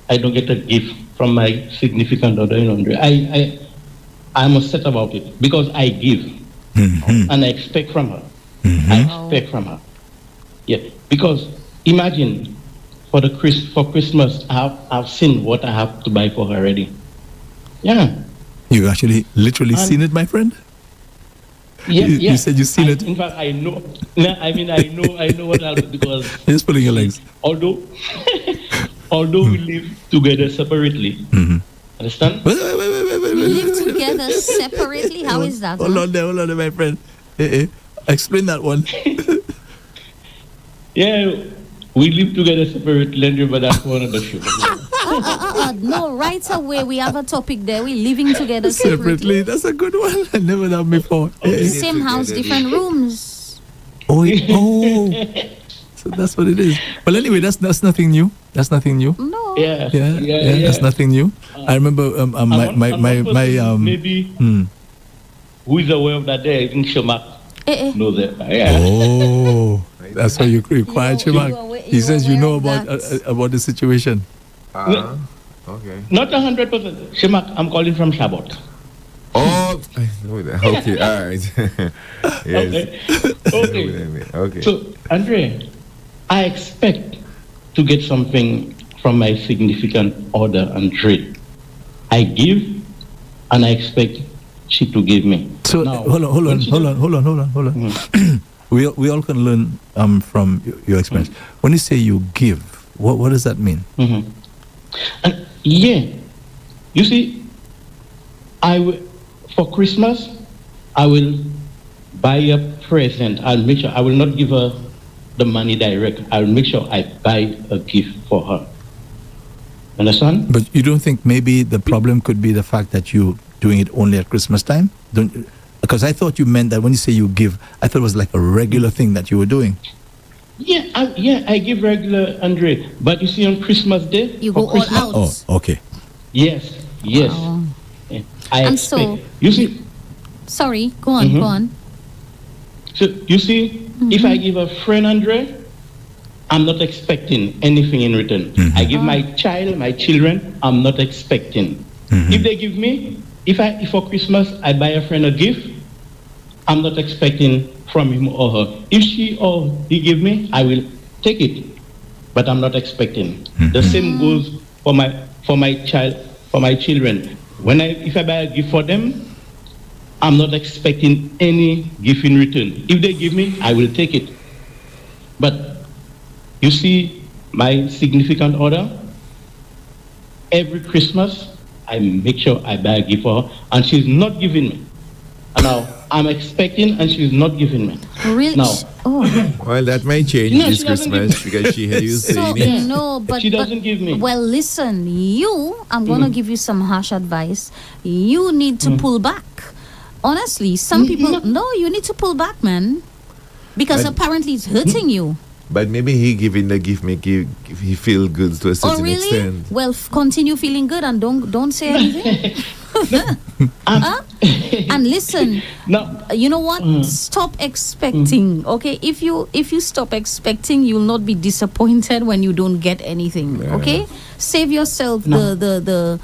I don't get a gift from my significant other, Andre. I'm upset about it because I give and I expect from her. I expect from her. Yeah, because imagine for Christmas, I've seen what I have to buy for her already. Yeah. You actually literally seen it, my friend? Yeah, You said you've seen it. In fact, I know. No, I mean, I know what I'll do because You're just pulling your legs. although we live together separately, understand? Wait. We live together separately. How is that? Hold on there, my friend. Explain that one. Yeah, we live together separately, Andrew, but that's one of the show. No, right away we have a topic there. We're living together Separately. separately. That's a good one. I never done before. Same house, different rooms. Oh. So that's what it is. Well, anyway, that's nothing new. That's nothing new. No. Yeah, Yeah. That's nothing new. I remember my maybe who is aware of that there? I think Shamak knows that. Yeah. Oh, that's why you require You are Chimak. He you says are you know aware of about the situation. Okay. Not 100%. Shamak, I'm calling from Shabot. Oh, I know that. Okay, all right. Yes. Okay. Okay. So, Andre, I expect to get something from my significant other and trade. I give, and I expect she to give me. So Now, hold when she on. We all can learn from your experience. When you say you give, what does that mean? And yeah, you see, for Christmas, I will buy a present. I'll make sure I will not give her the money direct. I'll make sure I buy a gift for her. Understand? But you don't think maybe the problem could be the fact that you're doing it only at Christmas time? Because I thought you meant that when you say you give, I thought it was like a regular thing that you were doing. I give regular, Andre. But you see, on Christmas Day, You for go all Christmas, out. Oh, okay. Yes. Wow. Yeah, I And expect. so, You see, Sorry, go on, go on. so you see, if I give a friend, Andre, I'm not expecting anything in return. I give my child, my children, I'm not expecting. If they give me, if for Christmas I buy a friend a gift, I'm not expecting from him or her. If she or he give me, I will take it, but I'm not expecting. The same goes for my child, for my children. If I buy a gift for them, I'm not expecting any gift in return. If they give me, I will take it. But you see, my significant other, every Christmas, I make sure I buy a gift for her, and she's not giving me. And now I'm expecting, and she's not giving me. Really? No. Oh. Well, that might change No, this she doesn't Christmas because she heard you So, saying it. no, but She doesn't give me. Well, listen, I'm going to give you some harsh advice. You need to pull back. Honestly, some people, no, you need to pull back, man. Because But- apparently it's hurting you. But maybe he giving the gift make he feel good to a certain Oh, really? extent. Well, continue feeling good and don't say anything. Huh? And listen, No. you know what? Stop expecting. Okay, if you stop expecting, you'll not be disappointed when you don't get anything. Okay, save yourself the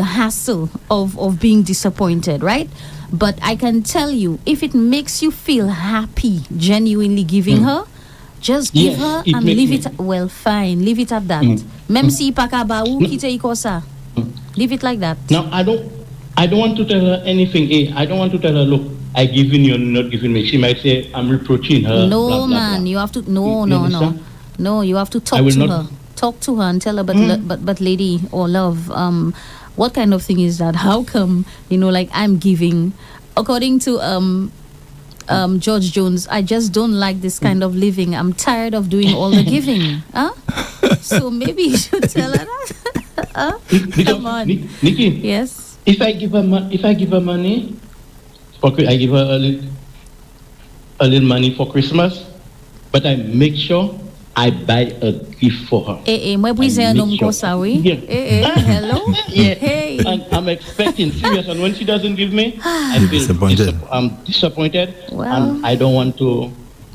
hassle of being disappointed, right? But I can tell you, if it makes you feel happy, genuinely giving her, just give Yes, her it and makes leave me- it. Well, fine, leave it at that. Même si pakabaou kita ikosa. Leave it like that. Now I don't want to tell her anything. I don't want to tell her, look, I giving you, not giving me. She might say I'm reproaching her. No, blah, blah, man, blah. you have to. You No, understand? no. You have to talk I will to not- her. Talk to her and tell her, but lady or love, what kind of thing is that? How come, like I'm giving, according to George Jones, I just don't like this kind of living. I'm tired of doing all the giving. Huh? So maybe you should tell her that. Huh? Because, Come on. Nikki, Yes. if I give her money, I give her a little money for Christmas, but I make sure I buy a gift for her. Mwe brise I un make homme sure. comme ça, oui? Yeah. Hello? Yeah. Hey. And I'm expecting serious, and when she doesn't give me, I feel Disappointed. I'm disappointed, Well. and I don't want to.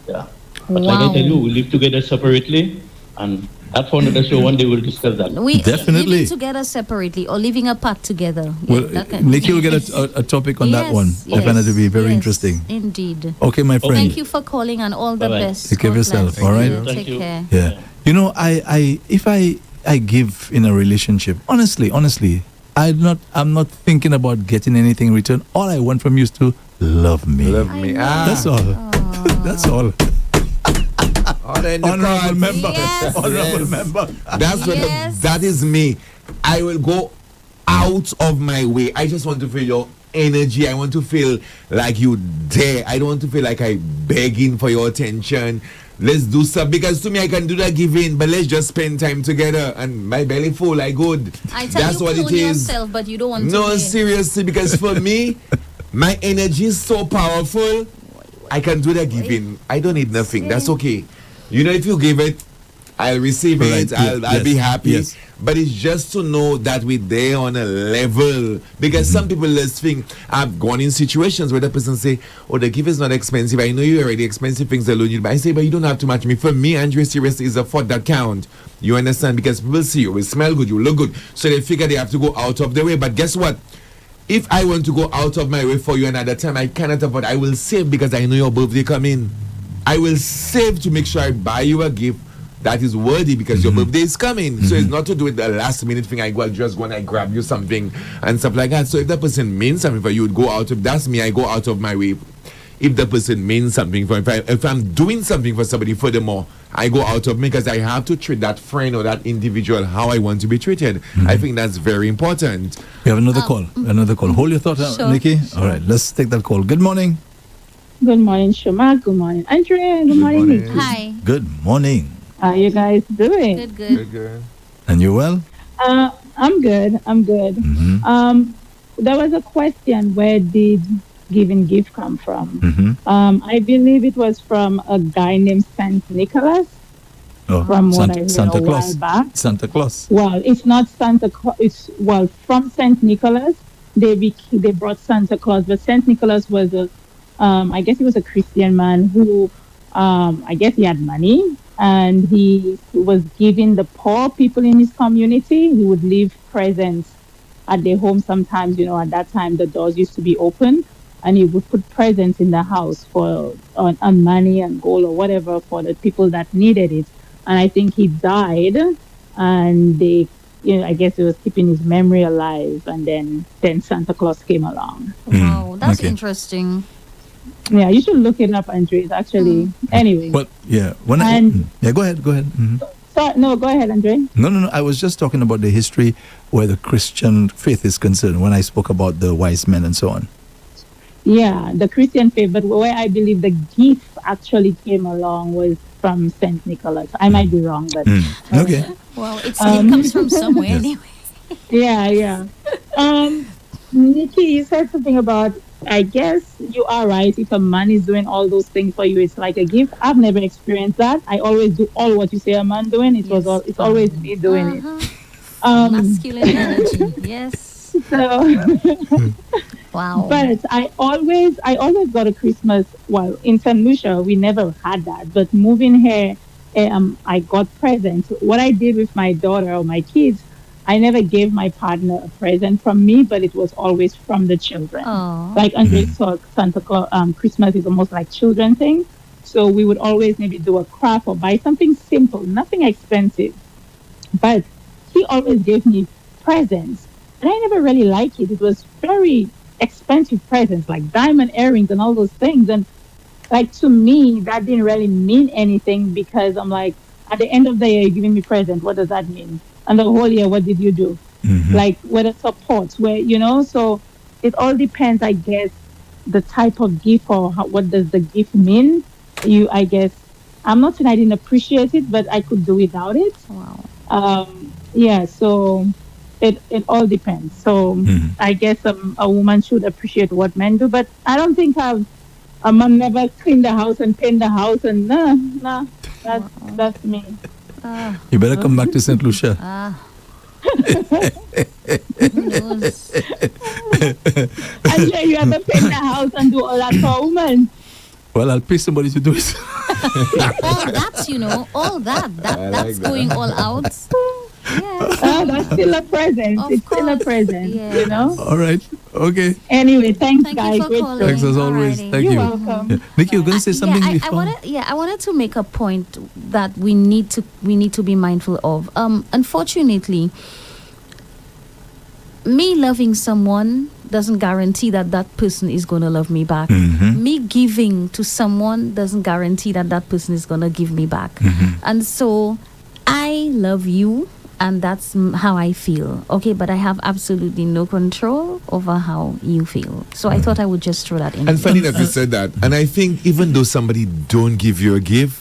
Yeah. But like I tell you, we live together separately, and that for another show. One day we'll discuss that. We Definitely. living together separately or living apart together. Yeah, Well, that kind- Nikki will get a topic on that Yes, one. I find that to be very yes, interesting. Indeed. Okay, my friend. Thank you for calling and all the Bye-bye. best. Take care of God yourself, bless. all right? Thank Take you. care. Yeah. If I give in a relationship, honestly, I'm not thinking about getting anything in return. All I want from you is to love me. Love me. That's all. That's all. Honorable member. Yes. Honorable member. That's what Yes. that is me. I will go out of my way. I just want to feel your energy. I want to feel like you there. I don't want to feel like I begging for your attention. Let's do something, because to me I can do that giving, but let's just spend time together and my belly full. I good. I tell That's you what it clone is. yourself, but you don't want No, to. seriously, because for me, my energy is so powerful. I can do that giving. I don't need nothing. That's okay. You know, if you give it, I'll receive Right, it. I'll be yes, happy. yes. But it's just to know that we're there on a level. Because some people just think, I've gone in situations where the person say, oh, the gift is not expensive. I know you already expensive things alone. You buy. I say, but you don't have to match me. For me, Andre, seriously, is a thought that count. You understand? Because people see you, will smell good, you look good. So they figure they have to go out of their way. But guess what? If I want to go out of my way for you another time, I cannot afford. I will save because I know your birthday coming. I will save to make sure I buy you a gift that is worthy because your birthday is coming. So it's not to do with the last minute thing. I just go and I grab you something and stuff like that. So if that person means something for you, would go out of. That's me. I go out of my way. If the person means something for, if I'm doing something for somebody, furthermore, I go out of me because I have to treat that friend or that individual how I want to be treated. I think that's very important. We have another call. Another call. Hold your thought, Sure, Nikki. sure. All right, let's take that call. Good morning. Good morning, Shoma. Good morning, Andrea. Good morning, morning. Nikki. Hi. Good morning. How you guys doing? Good, good. Good girl. And you well? I'm good. I'm good. Mm-hmm. There was a question, where did giving gift come from. Mm-hmm. I believe it was from a guy named Saint Nicholas. Oh, From what I read Santa a Claus. while back. Santa Claus. Well, it's not Santa Claus. It's from Saint Nicholas. They brought Santa Claus, but Saint Nicholas was I guess he was a Christian man who, I guess he had money, and he was giving the poor people in his community. He would leave presents at their home sometimes. At that time the doors used to be open, and he would put presents in the house for on money and gold or whatever for the people that needed it. And I think he died, and they, I guess it was keeping his memory alive. And then Santa Claus came along. Wow, that's okay. interesting. Yeah, you should look it up, Andre. It's actually anyway. Well, yeah. Go ahead. Mm-hmm. So, no, go ahead, Andre. No. I was just talking about the history where the Christian faith is concerned when I spoke about the wise men and so on. Yeah, the Christian faith, but where I believe the gift actually came along was from Saint Nicholas. I might be wrong, but Okay. Well, it comes from somewhere Yes. anyway. yeah. Nikki, you said something about, I guess you are right. If a man is doing all those things for you, it's like a gift. I've never experienced that. I always do all what you say a man doing. It's always me doing it. Masculine energy. Yes. So, Wow. but I always got a Christmas. Well, in St. Lucia, we never had that. But moving here, I got presents. What I did with my daughter or my kids, I never gave my partner a present from me, but it was always from the children. Oh. Like Andre saw Santa Claus, Christmas is almost like children thing. So we would always maybe do a craft or buy something simple, nothing expensive. But he always gave me presents. And I never really liked it. It was very expensive presents, like diamond earrings and all those things. And like to me, that didn't really mean anything, because I'm like, at the end of the year, you're giving me present. What does that mean? And the whole year, what did you do? Mm-hmm. Like, whether support, so it all depends, I guess, the type of gift or what does the gift mean. I guess, I'm not saying I didn't appreciate it, but I could do without it. Wow. Yeah, so it all depends. So I guess a woman should appreciate what men do, but I don't think a man never clean the house and paint the house, and nah, that's me. You better come back to St. Lucia. Who knows? I'm sure you ever paint the house and do all that for a woman. Well, I'll pay somebody to do it. all that's going all out. Yeah. That's still a present. It's still a course. present, Yeah. All right. Okay. Anyway, thanks, Thank guys. you for Great calling. show. Thanks as always. Alrighty. Thank You're you. welcome. Yeah. Nikki, you're going to say something I before? wanted to make a point that we need to be mindful of. Unfortunately, me loving someone doesn't guarantee that person is going to love me back. Mm-hmm. Me giving to someone doesn't guarantee that person is going to give me back. Mm-hmm. And so I love you, and that's how I feel. Okay, but I have absolutely no control over how you feel. So I thought I would just throw that in. And funny enough, you said that. And I think even though somebody don't give you a gift,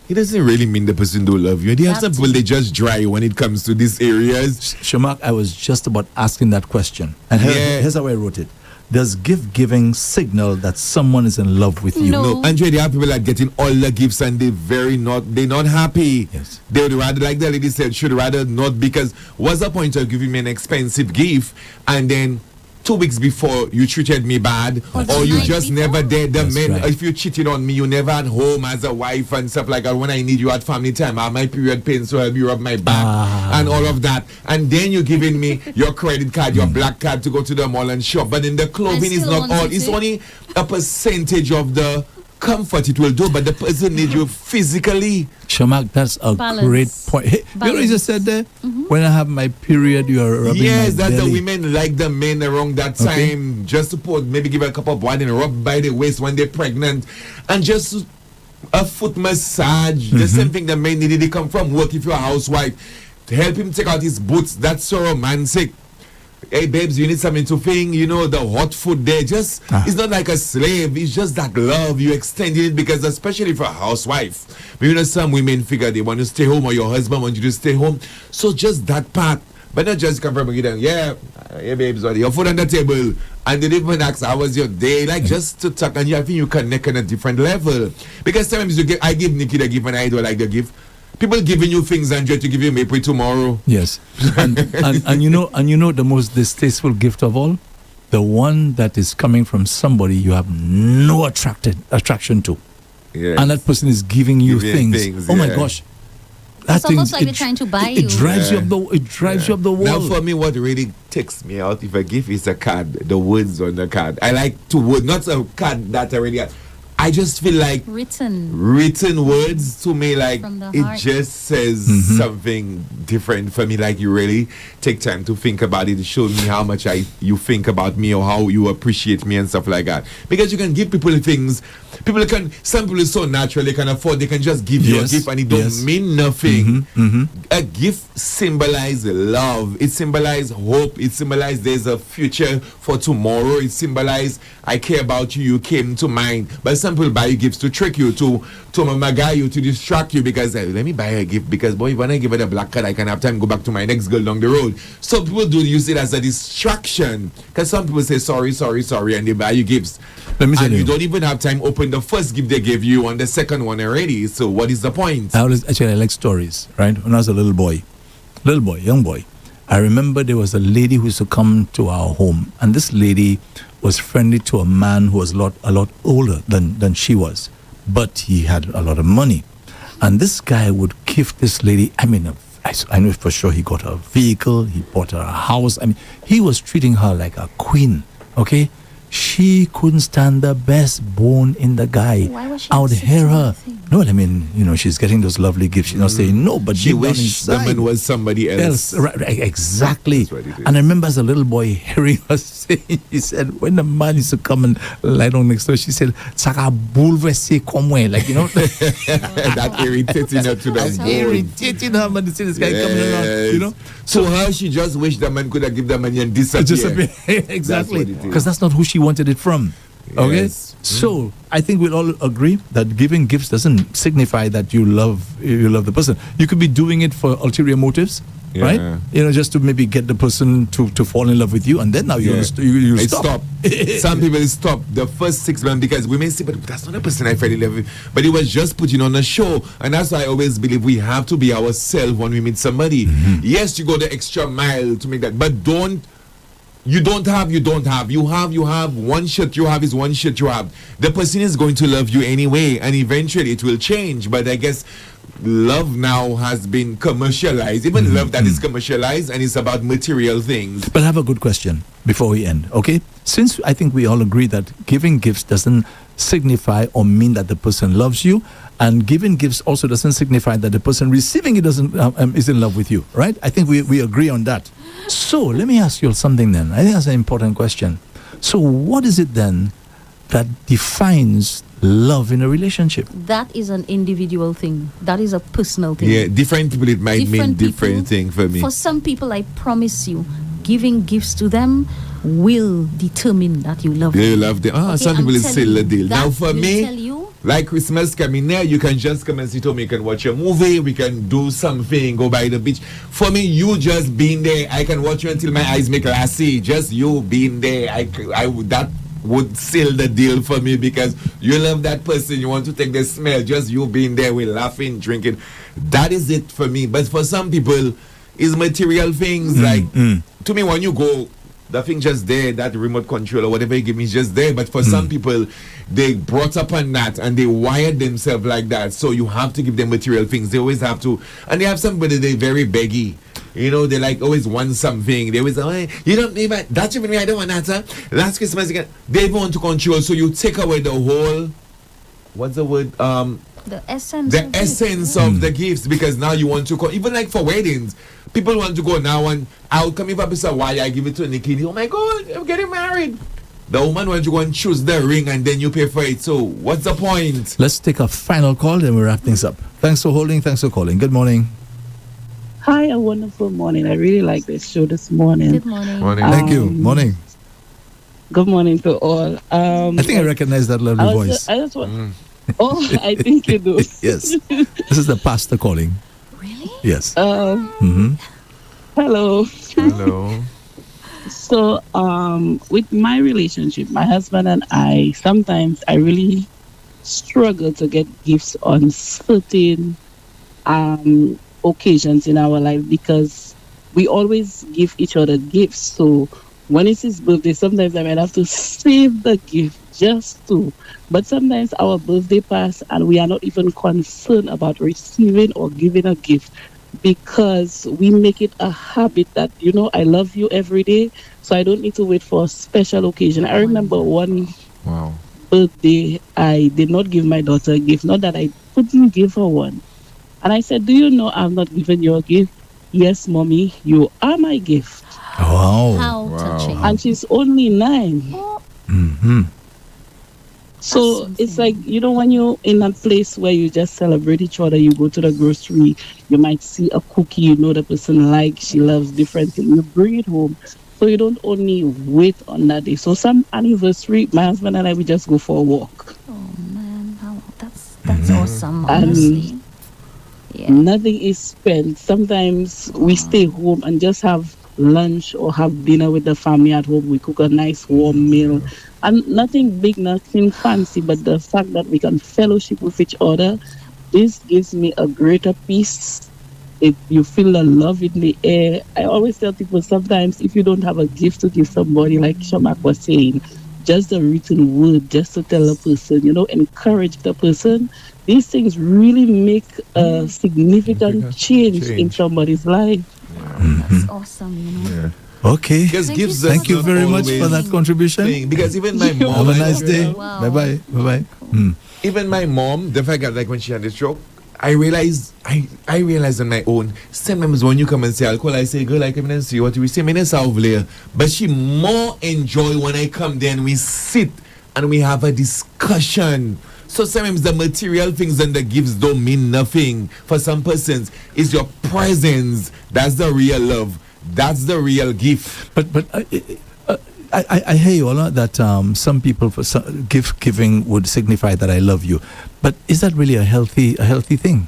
it doesn't really mean the person don't love you. They have some people, they just dry when it comes to these areas. Shamak, I was just about asking that question. And here's how I wrote it. Does gift giving signal that someone is in love with you? No. Andre, there are people that getting all the gifts and they're not happy. Yes. They would rather, like the lady said, should rather not, because what's the point of giving me an expensive gift and then 2 weeks before you treated me bad, Or the or you night just before. never did the That's men. right. If you cheated on me, you never at home as a wife and stuff like that. When I need you at family time, I have my period pain, so I'll be rub my back and all of that. And then you're giving me your credit card, your black card to go to the mall and shop. But then the clothing is still not want all. it, It's eh? only a percentage of the comfort it will do, but the person needs you physically. Shamak, that's a Balance. great point. Hey, you know what you just said there? When I have my period, you are rubbing Yes, my that's belly. the women like the men around that Okay. time. Just to put, maybe give a cup of wine and rub by the waist when they're pregnant. And just a foot massage. The same thing the men needed to come from work if you're a housewife. To help him take out his boots. That's so romantic. Hey babes, you need something to fing, the hot food there. Just it's not like a slave, it's just that love you extended it, because especially for a housewife. But some women figure they want to stay home, or your husband wants you to stay home. So just that part. But not just come from and get them, yeah babes, your food on the table. and they didn't even ask how was your day, like just to talk, and I think you connect on a different level. Because sometimes I give Nikki the gift and I don't like the gift. People giving you things and try to give you maybe tomorrow. Yes, and you know the most distasteful gift of all, the one that is coming from somebody you have no attraction to, and that person is giving you things. Oh my gosh. It's almost like they're trying to buy you. It drives you up the wall. Now, for me, what really takes me out if a gift is a card, the words on the card. I like to word, not a card that I already have. I just feel like written words to me, like it just says something different for me. Like you really take time to think about it. It shows me how much you think about me or how you appreciate me and stuff like that. Because you can give people things. Some people are so natural, they can afford, they can just give you a gift and it don't mean nothing. A gift symbolizes love. It symbolizes hope. It symbolizes there's a future for tomorrow. It symbolizes I care about you. You came to mind. But some people buy you gifts to trick you, to maga you, to distract you because let me buy a gift because boy, when I give it a black card, I can have time to go back to my next girl down the road. So people do use it as a distraction because some people say sorry, and they buy you gifts. Let me tell you, you don't even have time to open the first gift they gave you on the second one already. So what is the point? I like stories, right? When I was a young boy, I remember there was a lady who used to come to our home, and this lady was friendly to a man who was a lot older than she was, but he had a lot of money. And this guy would give this lady, I know for sure he got her a vehicle, he bought her a house. He was treating her like a queen, okay? She couldn't stand the best bone in the guy. Why was she I would hear her. thing? No, she's getting those lovely gifts. She's not saying no, but she deep down wished the inside, man was somebody else. Right, exactly. That's what it is. And I remember as a little boy hearing her say, she said, when the man used to come and lie down next to her, she said, Saka bouleversé comme moi. Like, that irritating her to the bone. Irritating her, man, to see this guy coming around, So her, she just wished the man could have given the money and disappear. Exactly. Because that's not who she wanted it from. Okay? Yes. So I think we'll all agree that giving gifts doesn't signify that you love the person. You could be doing it for ulterior motives, right? Just to maybe get the person to fall in love with you, and then now you stop. Some people stop the first 6 months because women say, but that's not the person I fell in love with. But it was just putting on a show. And that's why I always believe we have to be ourselves when we meet somebody. Yes, you go the extra mile to make that, but you don't have. You have one shit you have is one shit you have. The person is going to love you anyway, and eventually it will change. But I guess love now has been commercialized. Even love that is commercialized and it's about material things. But I have a good question before we end, okay? Since I think we all agree that giving gifts doesn't signify or mean that the person loves you, and giving gifts also doesn't signify that the person receiving it is in love with you, right? I think we agree on that. So let me ask you something then. I think that's an important question. So what is it then that defines love in a relationship? That is an individual thing. That is a personal thing. Yeah, different people, it might mean different thing for me. For some people, I promise you, giving gifts to them will determine that you love them. You love them. Okay, some people is still the deal. Now for will me, tell you, like Christmas coming there, you can just come and sit home. You can watch a movie. We can do something. Go by the beach. For me, you just being there. I can watch you until my eyes make glassy. Just you being there. That would seal the deal for me because you love that person. You want to take the smell. Just you being there. We're laughing, drinking. That is it for me. But for some people, it's material things. To me, when you go, the thing just there, that remote control or whatever you give me is just there. But for some people, they brought up on that and they wired themselves like that. So you have to give them material things. They always have to. And they have somebody, they're very beggy. They like always want something. They always say, you don't need that. That's even me, I don't want that. Last Christmas again, they want to control. So you take away the whole, what's the word? the essence of the gifts, because now you want to go, even like for weddings, people want to go now and I'll come if I say why I give it to Nikki. Oh my God, I'm getting married. The woman wants to go and choose the ring and then you pay for it. So what's the point? Let's take a final call, then we wrap things up. Thanks for holding. Thanks for calling. Good morning. Hi, a wonderful morning. I really like this show this morning. Good morning. Thank you. Morning. Good morning to all. I think I recognize that lovely voice. I just want. Oh, I think you do. Yes. This is the pastor calling. Really? Yes. Hello. Hello. So, with my relationship, my husband and I, sometimes I really struggle to get gifts on certain occasions in our life because we always give each other gifts. So when it's his birthday, sometimes I might have to save the gift just to. But sometimes our birthday pass and we are not even concerned about receiving or giving a gift because we make it a habit that, I love you every day. So I don't need to wait for a special occasion. I remember one Wow. birthday, I did not give my daughter a gift. Not that I couldn't give her one. And I said, do you know I've not given you a gift? Yes, mommy, you are my gift. Wow. How touching. And she's only 9. Mm-hmm. So That's it's like, when you're in a place where you just celebrate each other, you go to the grocery, you might see a cookie, the person likes, she loves different things, you bring it home. So you don't only wait on that day. So some anniversary, my husband and I, we just go for a walk. Oh man, that's awesome, honestly. Yeah. Nothing is spent. Sometimes we stay home and just have lunch or have dinner with the family at home. We cook a nice warm meal. And nothing big, nothing fancy, but the fact that we can fellowship with each other, this gives me a greater peace. If you feel the love in the air. I always tell people sometimes if you don't have a gift to give somebody, like Shamak was saying, just a written word, just to tell a person, encourage the person. These things really make a significant change in somebody's life. That's awesome, Yeah. Okay. Because Thank you gives so us Thank you not very much always for that contribution. thing. Because even my mom, Have a nice day. Wow. Bye-bye. Bye-bye. even my mom, the fact that like when she had the stroke, I realized on my own. Sometimes when you come and say alcohol, I say, girl, I come in and see what we say. But she more enjoy when I come there and we sit and we have a discussion. So sometimes the material things and the gifts don't mean nothing. For some persons, it's your presence. That's the real love. That's the real gift. But I hear you, Ola, that some people for gift giving would signify that I love you. But is that really a healthy thing?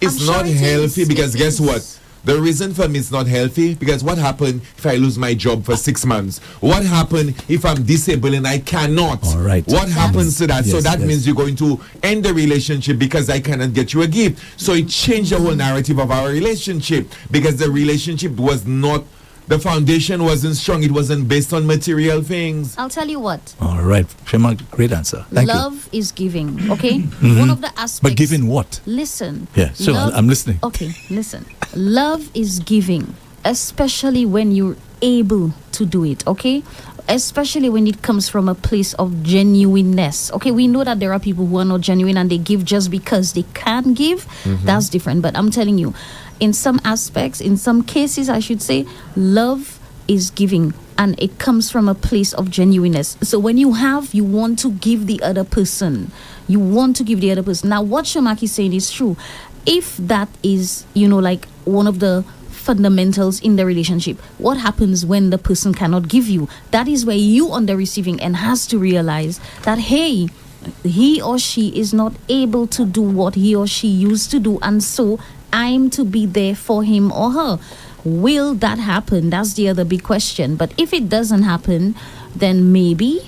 It's I'm not sure it healthy is. because It guess is. what? The reason for me it's not healthy because what happened if I lose my job for 6 months? What happened if I'm disabled and I cannot? All right. What happens to that? So Yes, that yes. means you're going to end the relationship because I cannot get you a gift. So it changed the whole narrative of our relationship because the relationship was not, the foundation wasn't strong. It wasn't based on material things. I'll tell you what. All right. Shema, great answer. Thank Love is giving, okay? One of the aspects. But giving what? Listen. Yeah, so I'm listening. Okay, listen. Love is giving, especially when you're able to do it, okay? Especially when it comes from a place of genuineness. Okay, we know that there are people who are not genuine and they give just because they can give. That's different. But I'm telling you, in some aspects, in some cases, I should say, love is giving and it comes from a place of genuineness. So when you want to give the other person. You want to give the other person. Now, what Shamak is saying is true. If that is, like one of the fundamentals in the relationship, what happens when the person cannot give you? That is where you on the receiving end has to realize that, hey, he or she is not able to do what he or she used to do, and so I'm to be there for him or her. Will that happen? That's the other big question. But if it doesn't happen, then maybe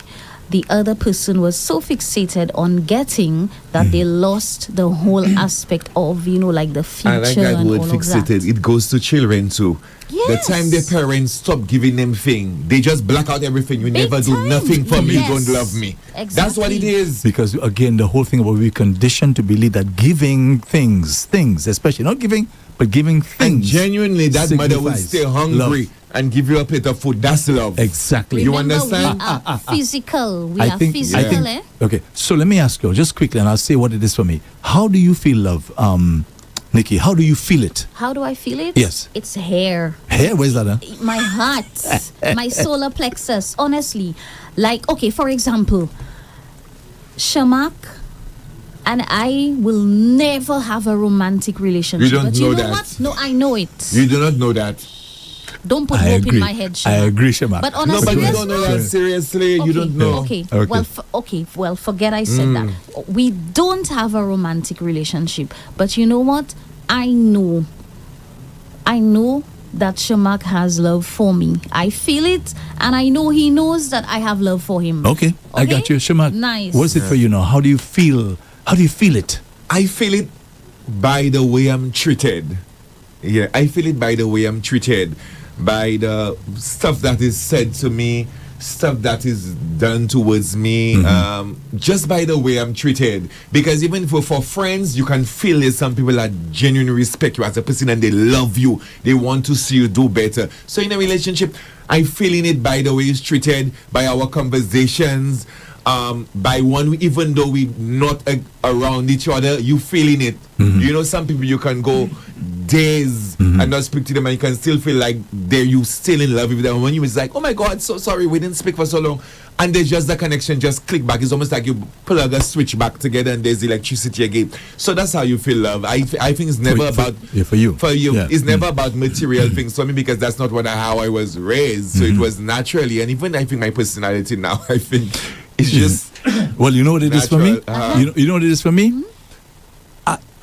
the other person was so fixated on getting that they lost the whole aspect of, like the future. I like that and word all fixated. of that. It goes to children too. Yes. The time their parents stop giving them thing, they just black out everything. You Big never do time. nothing for me. You Yes. don't love me. That's what it Exactly. is. Because again, the whole thing about we're conditioned to believe that giving things, especially not giving, but giving And things. genuinely, that mother will signifies stay hungry love. and give you a plate of food. That's love. Exactly. You Remember, understand? we are physical. We I are think, physical, eh? Okay, so let me ask you just quickly, and I'll say what it is for me. How do you feel love, Nikki? How do you feel it? How do I feel it? Yes. It's hair. Hey, where's that? My heart, my solar plexus, honestly. Like, okay, for example, Shamak and I will never have a romantic relationship. You don't but know you know that. what? No, I know it. You do not know that. Don't put I hope agree. in my head, Shamak. I agree, Shema. But No, honestly, but you yes, don't know that. Seriously, Okay, you don't know. Okay. Okay. Well, forget I said that. We don't have a romantic relationship, but you know what? I know that Shamak has love for me. I feel it, and I know he knows that I have love for him. Okay, I got you, Shamak. Nice. What's it for you now? How do you feel? How do you feel it? I feel it by the way I'm treated. Yeah, I feel it by the way I'm treated, by the stuff that is said to me, stuff that is done towards me, just by the way I'm treated. Because even for friends, you can feel there's some people that genuinely respect you as a person and they love you. They want to see you do better. So in a relationship, I feeling it by the way it's treated, by our conversations, by one, even though we not around each other, you feeling it. You know, some people you can go days and not speak to them, and you can still feel like you still in love with them. When you was like, oh my God, so sorry, we didn't speak for so long, and there's just the connection just click back. It's almost like you plug a switch back together and there's electricity again. So that's how you feel love. I think it's never about for you. Yeah. It's never about material things for me, because that's not how I was raised. So it was naturally, and even I think my personality now, I think it's just well, you know what it is for me. You know what it is for me.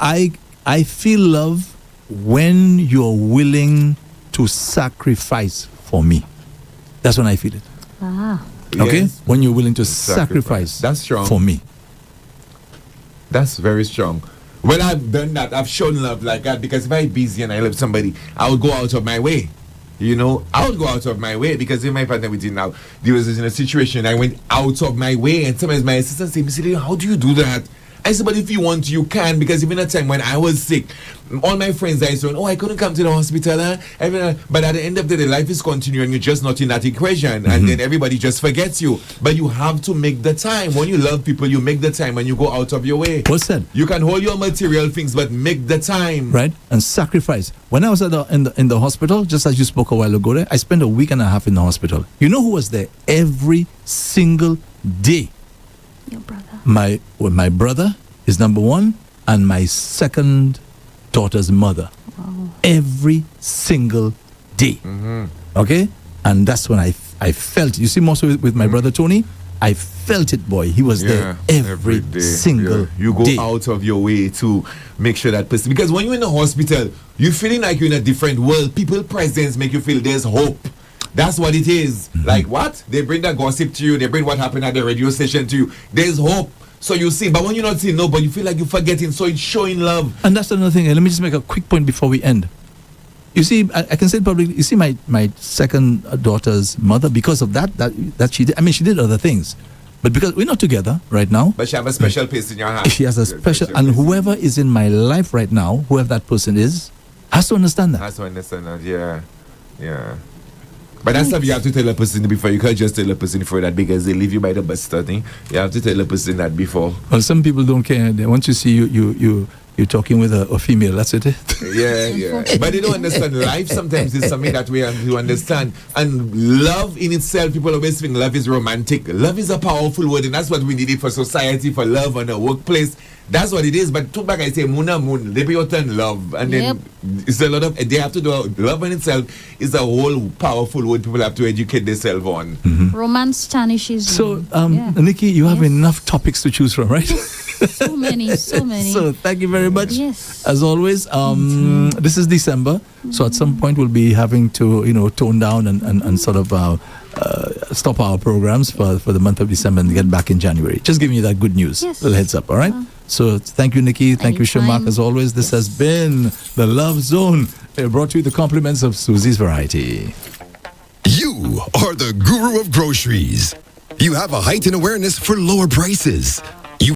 I feel love when you're willing to sacrifice for me. That's when I feel it. Okay? Yes. When you're willing to sacrifice That's strong. for me. That's very strong. When I've done that, I've shown love like that, because if I'm busy and I love somebody, I would go out of my way. You know, I would go out of my way, because in my partner with you now, there was in a situation I went out of my way, and sometimes my assistant said, how do you do that? I said, but if you want, you can, because even at the time when I was sick, all my friends I said, I couldn't come to the hospital. But at the end of the day, life is continuing. You're just not in that equation. And then everybody just forgets you. But you have to make the time. When you love people, you make the time and you go out of your way. What's that? You can hold your material things, but make the time. Right? And sacrifice. When I was in the hospital, just as you spoke a while ago, I spent a week and a half in the hospital. You know who was there every single day? Your brother. My brother is number one, and my second daughter's mother. Wow. Every single day. Okay? And that's when I felt, you see, more so with my brother Tony, I felt it, boy. He was there every day. single You go day. out of your way to make sure that person, because when you're in the hospital, you're feeling like you're in a different world. People presence make you feel there's hope. That's what it is. Like what? They bring the gossip to you. They bring what happened at the radio station to you. There's hope. So you see, but when you're not seeing nobody, you feel like you're forgetting. So it's showing love. And that's another thing. Let me just make a quick point before we end. You see, I can say it publicly. You see, my second daughter's mother, because of that she did. I mean, she did other things, but because we're not together right now. But she have a special place in your heart. She has a special, and whoever is in my life right now, whoever that person is, has to understand that. Has to understand that. Yeah. But that's stuff you have to tell a person before. You can't just tell a person before that, because they leave you by the bus starting. You have to tell a person that before. Well, some people don't care. They want to see you're talking with a female. That's it. Yeah. But they don't understand. Life sometimes is something that we have to understand. And love in itself, people always think love is romantic. Love is a powerful word, and that's what we need it for society, for love and a workplace. That's what it is. But to back, I say moon, they be turn love, and then it's a lot of they have to do. Love in itself is a whole powerful word. People have to educate themselves on. Romance tarnishes. So, Nikki, you have enough topics to choose from, right? So many. So thank you very much. Yes. As always, this is December, so at some point we'll be having to tone down and sort of stop our programs for the month of December and get back in January. Just giving you that good news. Yes. Little heads up, all right? So thank you, Nikki. Thank you, Anytime. Shamak. As always, this has been the Love Zone, brought to you the compliments of Susie's Variety. You are the guru of groceries. You have a heightened awareness for lower prices.